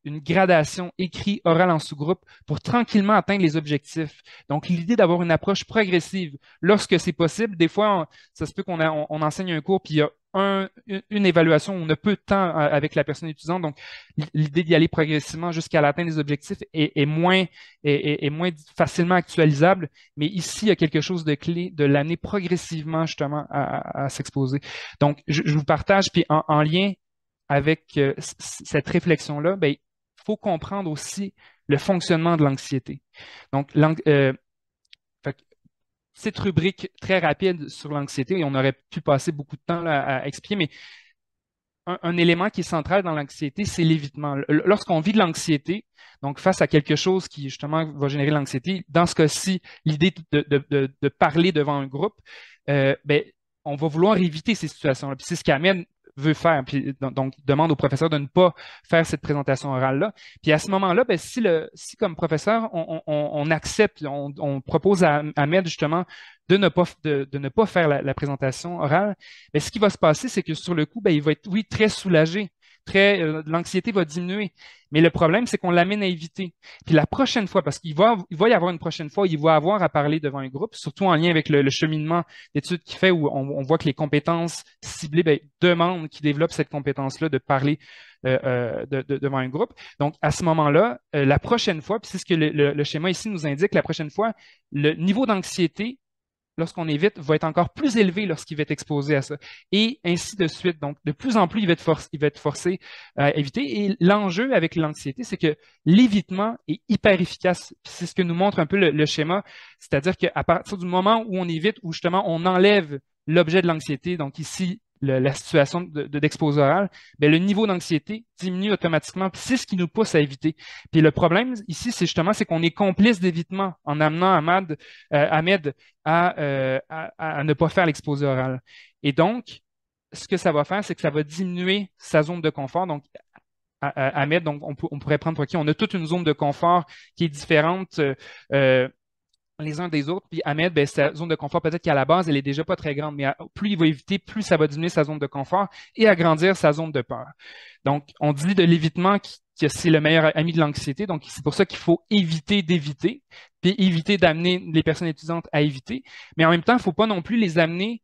une gradation écrit orale en sous-groupe pour tranquillement atteindre les objectifs. Donc, l'idée d'avoir une approche progressive lorsque c'est possible. Des fois, ça se peut qu'on enseigne un cours, puis il y a une évaluation où on a peu de temps avec la personne étudiante. Donc, l'idée d'y aller progressivement jusqu'à l'atteinte des objectifs est moins facilement actualisable. Mais ici, il y a quelque chose de clé de l'amener progressivement justement à s'exposer. Donc, je vous partage, puis en lien avec cette réflexion-là, ben, il faut comprendre aussi le fonctionnement de l'anxiété. Donc, petite rubrique très rapide sur l'anxiété, et on aurait pu passer beaucoup de temps là, à expliquer, mais un élément qui est central dans l'anxiété, c'est l'évitement. Lorsqu'on vit de l'anxiété, donc face à quelque chose qui justement va générer l'anxiété, dans ce cas-ci, l'idée de parler devant un groupe, ben, on va vouloir éviter ces situations-là. Puis c'est ce qui amène veut faire, puis donc demande au professeur de ne pas faire cette présentation orale-là. Puis à ce moment-là, ben, si comme professeur, on accepte, on propose à Ahmed justement de ne pas faire la présentation orale, ben, ce qui va se passer, c'est que sur le coup, ben, il va être, oui, très soulagé, l'anxiété va diminuer. Mais le problème, c'est qu'on l'amène à éviter. Puis la prochaine fois, parce qu'il va y avoir une prochaine fois, il va avoir à parler devant un groupe, surtout en lien avec le cheminement d'études qu'il fait, où on voit que les compétences ciblées ben, demandent qu'il développe cette compétence-là de parler devant un groupe. Donc, à ce moment-là, la prochaine fois, puis c'est ce que le schéma ici nous indique, la prochaine fois, le niveau d'anxiété lorsqu'on évite, va être encore plus élevé lorsqu'il va être exposé à ça. Et ainsi de suite. Donc, de plus en plus, il va être forcé à éviter. Et l'enjeu avec l'anxiété, c'est que l'évitement est hyper efficace. C'est ce que nous montre un peu le schéma. C'est-à-dire qu'à partir du moment où on évite, où justement on enlève l'objet de l'anxiété, donc ici, la situation d'exposé oral, ben, le niveau d'anxiété diminue automatiquement. Puis c'est ce qui nous pousse à éviter. Puis le problème ici, c'est qu'on est complice d'évitement en amenant Ahmed à ne pas faire l'exposé oral. Et donc, ce que ça va faire, c'est que ça va diminuer sa zone de confort. Donc, Ahmed, donc on pourrait prendre pour qui on a toute une zone de confort qui est différente les uns des autres. Puis Ahmed, ben, sa zone de confort, peut-être qu'à la base, elle est déjà pas très grande, mais plus il va éviter, plus ça va diminuer sa zone de confort et agrandir sa zone de peur. Donc, on dit de l'évitement que c'est le meilleur ami de l'anxiété. Donc, c'est pour ça qu'il faut éviter d'éviter, puis éviter d'amener les personnes étudiantes à éviter. Mais en même temps, il ne faut pas non plus les amener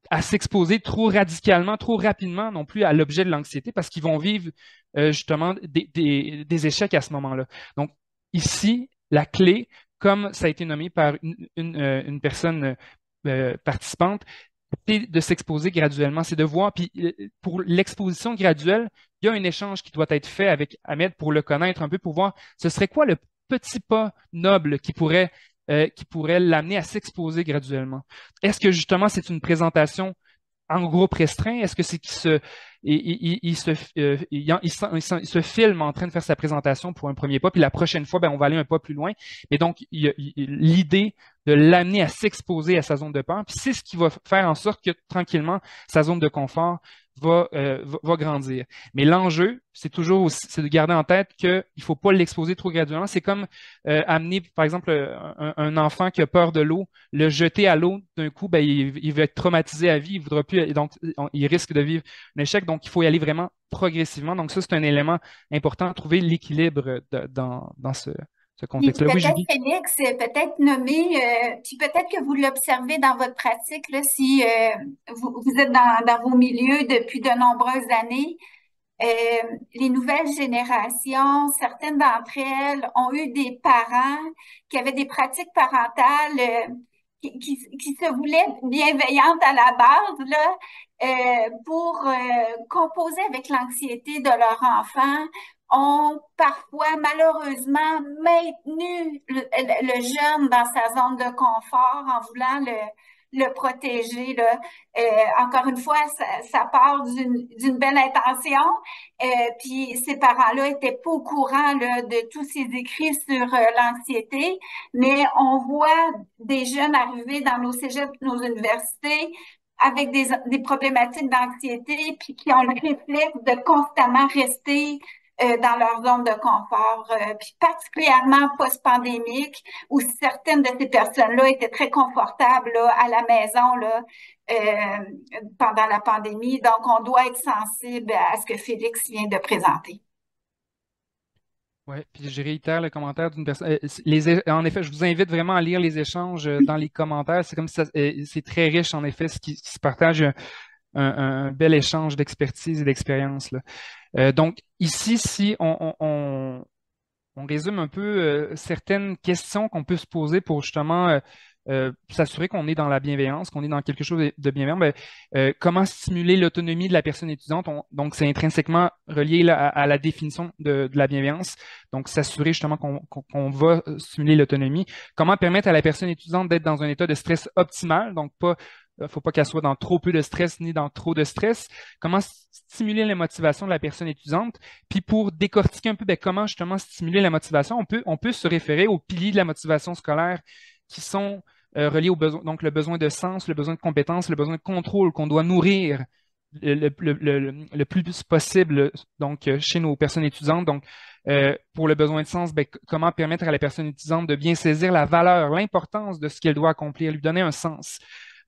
à s'exposer trop radicalement, trop rapidement non plus à l'objet de l'anxiété parce qu'ils vont vivre justement des échecs à ce moment-là. Donc, ici, la clé, comme ça a été nommé par une personne participante, c'est de s'exposer graduellement, c'est de voir, puis pour l'exposition graduelle, il y a un échange qui doit être fait avec Ahmed pour le connaître un peu, pour voir ce serait quoi le petit pas noble qui pourrait l'amener à s'exposer graduellement. Est-ce que justement c'est une présentation en groupe restreint? Est-ce que c'est qu'il se, il se filme en train de faire sa présentation pour un premier pas, puis la prochaine fois, ben, on va aller un pas plus loin. Et donc, l'idée de l'amener à s'exposer à sa zone de peur, puis c'est ce qui va faire en sorte que tranquillement, sa zone de confort va grandir. Mais l'enjeu, c'est toujours aussi, c'est de garder en tête qu'il ne faut pas l'exposer trop graduellement. C'est comme amener, par exemple, un enfant qui a peur de l'eau, le jeter à l'eau d'un coup, ben, il va être traumatisé à vie, il voudra plus, et donc il risque de vivre un échec. Donc, il faut y aller vraiment progressivement. Donc, ça, c'est un élément important, trouver l'équilibre dans ce Puis contexte-là. Oui, peut-être, Julie? Félix, peut-être nommer, puis peut-être que vous l'observez dans votre pratique, là, si vous êtes dans vos milieux depuis de nombreuses années. Les nouvelles générations, certaines d'entre elles ont eu des parents qui avaient des pratiques parentales qui se voulaient bienveillantes à la base, là, pour composer avec l'anxiété de leur enfant, ont parfois malheureusement maintenu le jeune dans sa zone de confort en voulant le protéger, là. Encore une fois, ça part d'une belle intention. Puis ces parents-là étaient pas au courant là, de tous ces écrits sur l'anxiété, mais on voit des jeunes arriver dans nos cégeps, nos universités avec des problématiques d'anxiété, puis qui ont le réflexe de constamment rester dans leur zone de confort, puis particulièrement post-pandémique, où certaines de ces personnes-là étaient très confortables là, à la maison là, pendant la pandémie. Donc, on doit être sensible à ce que Félix vient de présenter. Oui, puis je réitère le commentaire d'une personne. En effet, je vous invite vraiment à lire les échanges dans les commentaires. C'est comme si c'est très riche, en effet, ce qui se partage, un bel échange d'expertise et d'expérience, là. Donc, ici, si on résume un peu certaines questions qu'on peut se poser pour justement s'assurer qu'on est dans la bienveillance, qu'on est dans quelque chose de bienveillant. Ben, comment stimuler l'autonomie de la personne étudiante? Donc, c'est intrinsèquement relié là, à la définition de la bienveillance. Donc, s'assurer justement qu'on va stimuler l'autonomie. Comment permettre à la personne étudiante d'être dans un état de stress optimal? Donc, faut pas qu'elle soit dans trop peu de stress ni dans trop de stress. Comment stimuler la motivation de la personne étudiante? Puis pour décortiquer un peu ben, comment justement stimuler la motivation, on peut se référer aux piliers de la motivation scolaire qui sont reliés au besoin, donc le besoin de sens, le besoin de compétence, le besoin de contrôle qu'on doit nourrir le plus possible donc chez nos personnes étudiantes. Donc, pour le besoin de sens, ben, comment permettre à la personne étudiante de bien saisir la valeur, l'importance de ce qu'elle doit accomplir, lui donner un sens.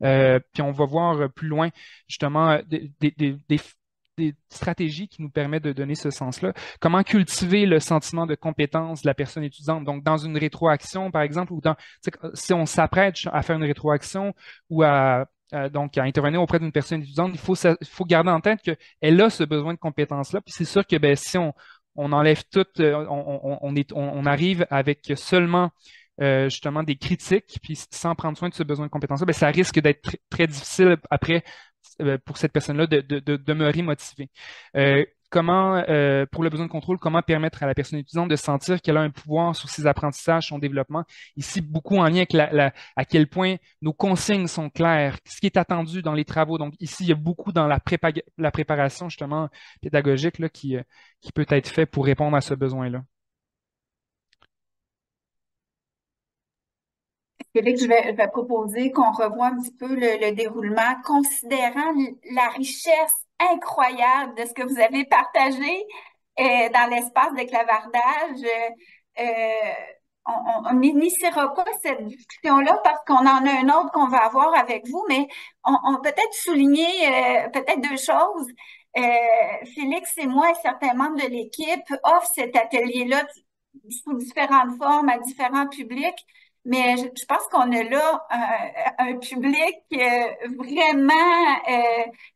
Puis on va voir plus loin justement des stratégies qui nous permettent de donner ce sens-là. Comment cultiver le sentiment de compétence de la personne étudiante? Donc, dans une rétroaction, par exemple, ou si on s'apprête à faire une rétroaction ou donc, à intervenir auprès d'une personne étudiante, il faut garder en tête qu'elle a ce besoin de compétence-là. Puis c'est sûr que ben, si on enlève tout, on arrive avec seulement justement des critiques, puis sans prendre soin de ce besoin de compétence-là, ben, ça risque d'être très difficile après pour cette personne-là de demeurer motivée. Pour le besoin de contrôle, comment permettre à la personne étudiante de sentir qu'elle a un pouvoir sur ses apprentissages, son développement? Ici, beaucoup en lien avec à quel point nos consignes sont claires, ce qui est attendu dans les travaux. Donc, ici, il y a beaucoup dans la préparation, justement, pédagogique, là, qui peut être fait pour répondre à ce besoin-là. Félix, je vais proposer qu'on revoie un petit peu le déroulement, considérant la richesse incroyable de ce que vous avez partagé dans l'espace de clavardage. On n'initiera pas cette discussion-là parce qu'on en a un autre qu'on va avoir avec vous, mais on peut-être souligner peut-être deux choses. Félix et moi et certains membres de l'équipe offrent cet atelier-là sous différentes formes à différents publics. Mais je pense qu'on a là un public vraiment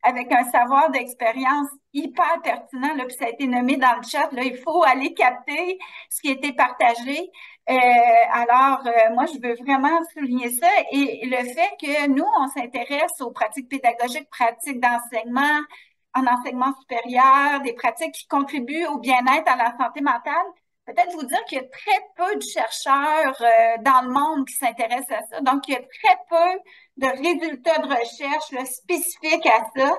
avec un savoir d'expérience hyper pertinent. Là, puis ça a été nommé dans le chat. Là, il faut aller capter ce qui a été partagé. Moi, je veux vraiment souligner ça. Et le fait que nous, on s'intéresse aux pratiques pédagogiques, pratiques d'enseignement, en enseignement supérieur, des pratiques qui contribuent au bien-être, à la santé mentale. Peut-être vous dire qu'il y a très peu de chercheurs dans le monde qui s'intéressent à ça. Donc, il y a très peu de résultats de recherche là, spécifiques à ça.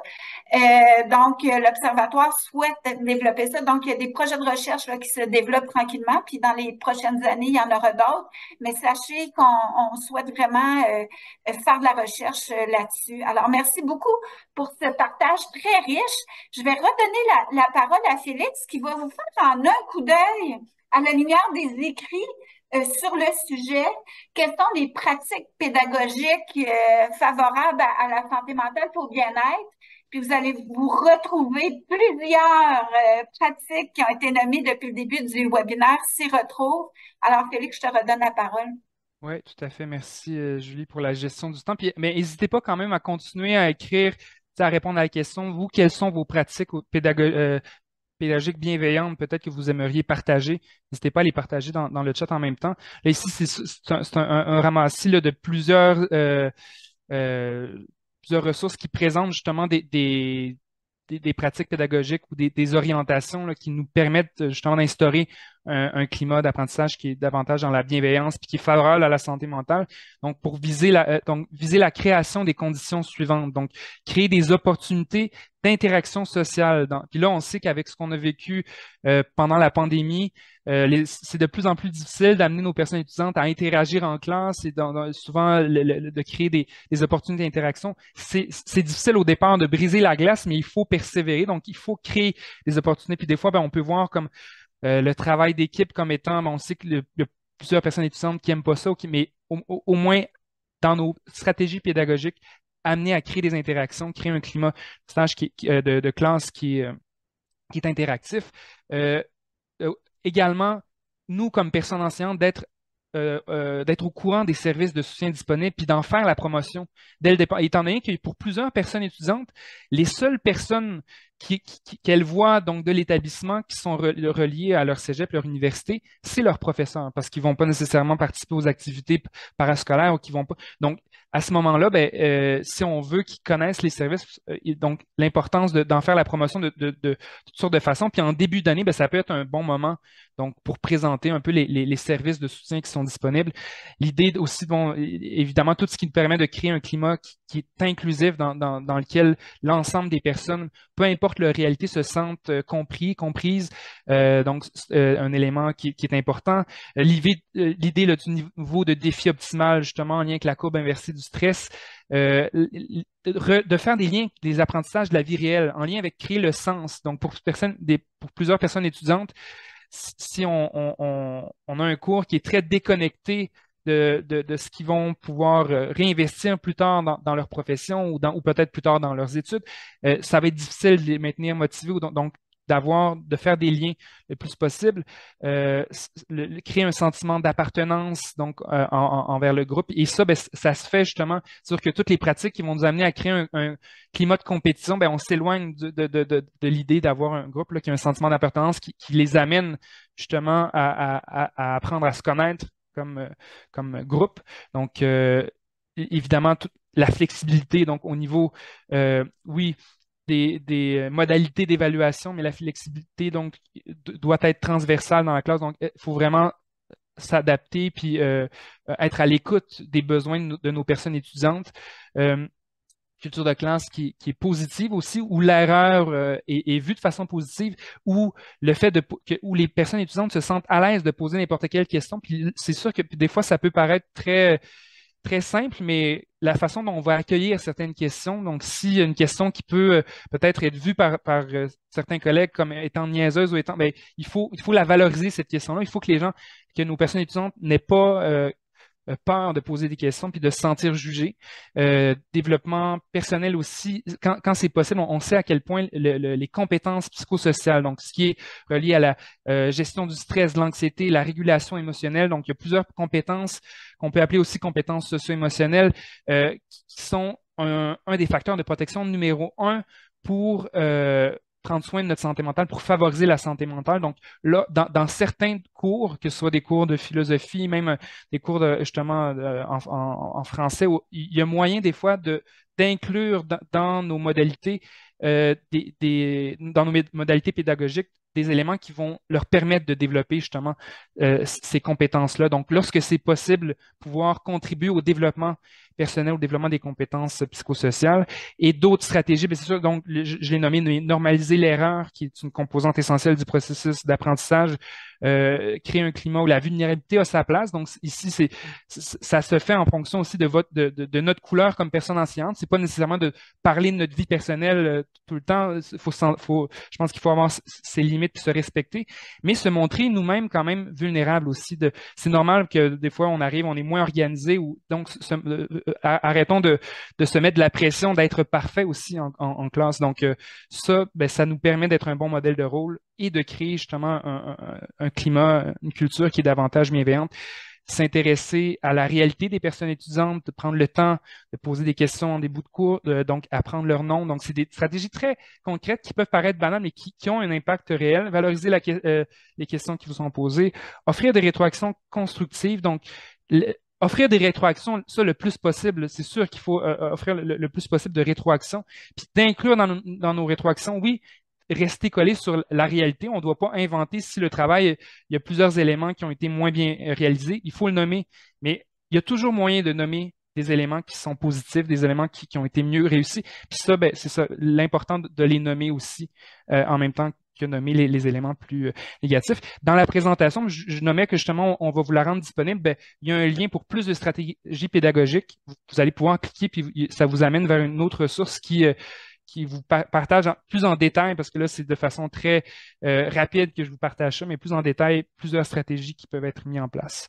L'Observatoire souhaite développer ça. Donc, il y a des projets de recherche là, qui se développent tranquillement. Puis, dans les prochaines années, il y en aura d'autres. Mais sachez qu'on souhaite vraiment faire de la recherche là-dessus. Alors, merci beaucoup pour ce partage très riche. Je vais redonner la parole à Félix qui va vous faire en un coup d'œil à la lumière des écrits sur le sujet, quelles sont les pratiques pédagogiques favorables à la santé mentale pour le bien-être. Puis vous allez vous retrouver plusieurs pratiques qui ont été nommées depuis le début du webinaire s'y retrouvent. Alors, Félix, je te redonne la parole. Oui, tout à fait. Merci, Julie, pour la gestion du temps. Mais n'hésitez pas quand même à continuer à écrire, à répondre à la question. Vous, quelles sont vos pratiques pédagogiques bienveillantes, peut-être que vous aimeriez partager? N'hésitez pas à les partager dans le chat en même temps. Là, ici, c'est un ramassis là, de plusieurs ressources qui présentent justement des pratiques pédagogiques ou des orientations là, qui nous permettent justement d'instaurer un climat d'apprentissage qui est davantage dans la bienveillance puis qui est favorable à la santé mentale. Donc, pour viser viser la création des conditions suivantes. Donc, créer des opportunités d'interaction sociale. Puis là, on sait qu'avec ce qu'on a vécu pendant la pandémie, c'est de plus en plus difficile d'amener nos personnes étudiantes à interagir en classe et souvent de créer des opportunités d'interaction. C'est difficile au départ de briser la glace, mais il faut persévérer. Donc, il faut créer des opportunités. Puis des fois, on peut voir comme le travail d'équipe comme étant, on sait qu'il y a plusieurs personnes étudiantes qui n'aiment pas ça, mais au moins dans nos stratégies pédagogiques, amener à créer des interactions, créer un climat de stage de classe qui est interactif. Également, nous, comme personnes enseignantes, d'être au courant des services de soutien disponibles puis d'en faire la promotion dès le départ. Étant donné que pour plusieurs personnes étudiantes, les seules personnes qu'elles voient donc de l'établissement qui sont reliées à leur cégep, leur université, c'est leurs professeurs parce qu'ils ne vont pas nécessairement participer aux activités parascolaires ou qu'ils vont pas. Donc, à ce moment-là, si on veut qu'ils connaissent les services, donc l'importance d'en faire la promotion de toutes sortes de façons. Puis en début d'année, ça peut être un bon moment donc pour présenter un peu les services de soutien qui sont disponibles. L'idée aussi, évidemment, tout ce qui nous permet de créer un climat qui est inclusif dans lequel l'ensemble des personnes, peu importe leur réalité, se sentent comprises. Donc, un élément qui est important. L'idée du niveau de défi optimal, justement, en lien avec la courbe inversée du stress, de faire des liens, des apprentissages de la vie réelle, en lien avec créer le sens. Donc, pour plusieurs personnes étudiantes, si on a un cours qui est très déconnecté de ce qu'ils vont pouvoir réinvestir plus tard dans leur profession ou peut-être plus tard dans leurs études, ça va être difficile de les maintenir motivés. Donc, de faire des liens le plus possible, créer un sentiment d'appartenance donc envers le groupe. Et ça, ça se fait justement sur que toutes les pratiques qui vont nous amener à créer un climat de compétition, on s'éloigne de l'idée d'avoir un groupe là, qui a un sentiment d'appartenance qui les amène justement à apprendre à se connaître comme groupe. Donc, évidemment, toute la flexibilité, donc au niveau, oui, des modalités d'évaluation, mais la flexibilité donc doit être transversale dans la classe. Donc, il faut vraiment s'adapter puis être à l'écoute des besoins de nos personnes étudiantes. Culture de classe qui est positive aussi, où l'erreur est vue de façon positive, où le fait où les personnes étudiantes se sentent à l'aise de poser n'importe quelle question. Puis c'est sûr que des fois, ça peut paraître très très simple, mais la façon dont on va accueillir certaines questions, donc s'il y a une question qui peut peut-être être vue par certains collègues comme étant niaiseuse ou étant, il faut la valoriser, cette question-là. Il faut que nos personnes étudiantes n'aient pas peur de poser des questions puis de se sentir jugé. Développement personnel aussi, quand c'est possible, on sait à quel point les compétences psychosociales, donc ce qui est relié à la gestion du stress, de l'anxiété, la régulation émotionnelle, donc il y a plusieurs compétences qu'on peut appeler aussi compétences socio-émotionnelles qui sont un des facteurs de protection numéro un pour prendre soin de notre santé mentale, pour favoriser la santé mentale. Donc là, dans certains cours, que ce soit des cours de philosophie, même des cours justement en français, où il y a moyen des fois d'inclure dans nos modalités dans nos modalités pédagogiques des éléments qui vont leur permettre de développer justement ces compétences-là. Donc, lorsque c'est possible, pouvoir contribuer au développement personnel, au développement des compétences psychosociales et d'autres stratégies. C'est sûr, donc, je l'ai nommé normaliser l'erreur, qui est une composante essentielle du processus d'apprentissage, créer un climat où la vulnérabilité a sa place. Donc, ici, ça se fait en fonction aussi de notre couleur comme personne enseignante. C'est pas nécessairement de parler de notre vie personnelle tout le temps. Je pense qu'il faut avoir ses limites et se respecter, mais se montrer nous-mêmes quand même vulnérables aussi. C'est normal que des fois, on arrive, on est moins organisé, donc arrêtons de se mettre de la pression d'être parfait aussi en classe. Donc, ça, ça nous permet d'être un bon modèle de rôle et de créer justement un climat, une culture qui est davantage bienveillante. S'intéresser à la réalité des personnes étudiantes, de prendre le temps de poser des questions en début de cours, donc apprendre leur nom. Donc, c'est des stratégies très concrètes qui peuvent paraître banales, mais qui ont un impact réel. Valoriser les questions qui vous sont posées. Offrir des rétroactions constructives. Donc, offrir des rétroactions, ça le plus possible. C'est sûr qu'il faut offrir le plus possible de rétroactions. Puis d'inclure dans nos rétroactions, oui, rester collé sur la réalité. On ne doit pas inventer si le travail, il y a plusieurs éléments qui ont été moins bien réalisés. Il faut le nommer, mais il y a toujours moyen de nommer des éléments qui sont positifs, des éléments qui ont été mieux réussis. Puis ça, c'est ça, l'important de les nommer aussi en même temps que nommer les éléments plus négatifs. Dans la présentation, je nommais que justement, on va vous la rendre disponible. Il y a un lien pour plus de stratégies pédagogiques. Vous allez pouvoir cliquer, puis ça vous amène vers une autre ressource qui vous partage plus en détail, parce que là, c'est de façon très rapide que je vous partage ça, mais plus en détail, plusieurs stratégies qui peuvent être mises en place.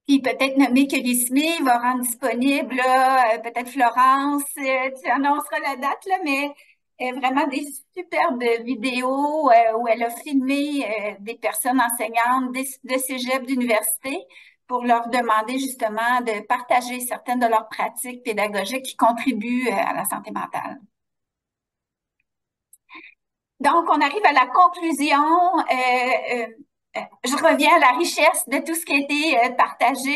Puis peut-être nommer que l'ISME va rendre disponible, là, peut-être Florence, tu annonceras la date, là, mais vraiment des superbes vidéos où elle a filmé des personnes enseignantes de cégep, d'université, pour leur demander justement de partager certaines de leurs pratiques pédagogiques qui contribuent à la santé mentale. Donc, on arrive à la conclusion. Je reviens à la richesse de tout ce qui a été partagé.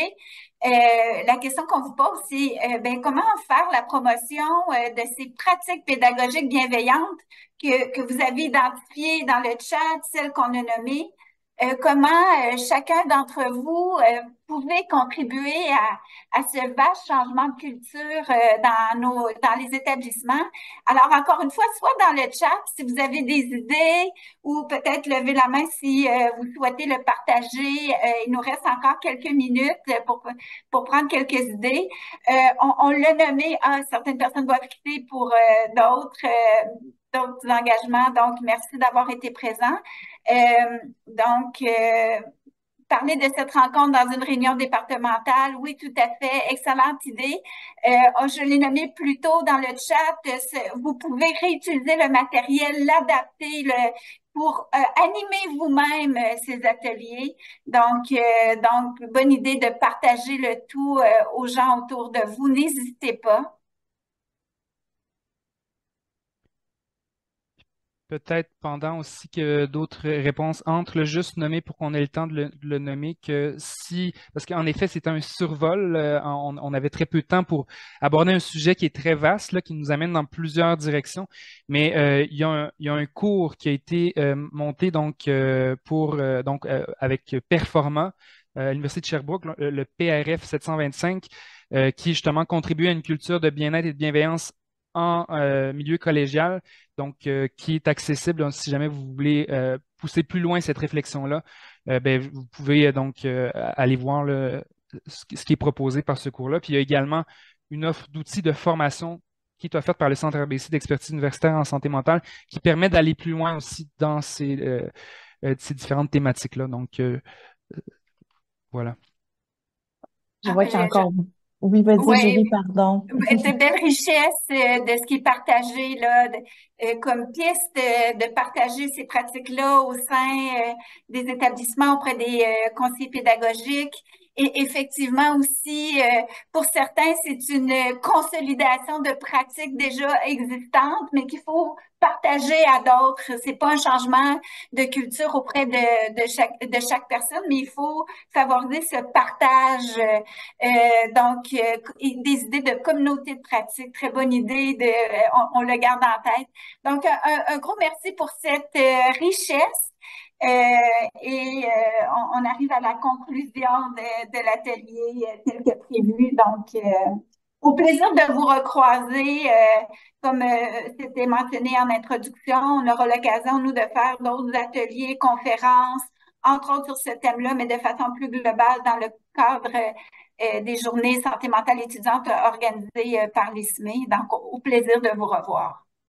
La question qu'on vous pose, c'est comment faire la promotion de ces pratiques pédagogiques bienveillantes que vous avez identifiées dans le chat, celles qu'on a nommées. Comment chacun d'entre vous pouvait contribuer à ce vaste changement de culture dans les établissements. Alors, encore une fois, soit dans le chat, si vous avez des idées, ou peut-être lever la main si vous souhaitez le partager. Il nous reste encore quelques minutes pour prendre quelques idées. On l'a nommé, certaines personnes doivent quitter pour d'autres engagements. Donc, merci d'avoir été présent. Parler de cette rencontre dans une réunion départementale, oui, tout à fait, excellente idée. Je l'ai nommé plus tôt dans le chat, vous pouvez réutiliser le matériel, l'adapter pour animer vous-même ces ateliers. Donc, bonne idée de partager le tout aux gens autour de vous. N'hésitez pas. Peut-être pendant aussi que d'autres réponses entrent, le juste nommer pour qu'on ait le temps de le nommer, parce qu'en effet, c'est un survol. On avait très peu de temps pour aborder un sujet qui est très vaste, là, qui nous amène dans plusieurs directions. Mais il y a un cours qui a été monté donc avec Performa à l'Université de Sherbrooke, le PRF 725, qui justement contribue à une culture de bien-être et de bienveillance en milieu collégial, donc qui est accessible si jamais vous voulez pousser plus loin cette réflexion-là. Vous pouvez donc aller voir ce qui est proposé par ce cours-là. Puis il y a également une offre d'outils de formation qui est offerte par le Centre RBC d'expertise universitaire en santé mentale, qui permet d'aller plus loin aussi dans ces différentes thématiques-là. Donc, voilà. Je vois qu'il y a encore... Oui, vas-y, Oui, Julie, pardon. de belles richesses de ce qui est partagé là, comme piste de partager ces pratiques-là au sein des établissements auprès des conseillers pédagogiques. Et effectivement aussi, pour certains, c'est une consolidation de pratiques déjà existantes, mais qu'il faut partager à d'autres. C'est pas un changement de culture auprès de chaque personne, mais il faut favoriser ce partage. Des idées de communauté de pratique, très bonne idée, on le garde en tête. Donc, un gros merci pour cette richesse. On arrive à la conclusion de l'atelier tel que prévu. Donc, au plaisir de vous recroiser. Comme c'était mentionné en introduction, on aura l'occasion, nous, de faire d'autres ateliers, conférences, entre autres sur ce thème-là, mais de façon plus globale dans le cadre des journées santé mentale étudiante organisées par l'ISME. Donc, au plaisir de vous revoir.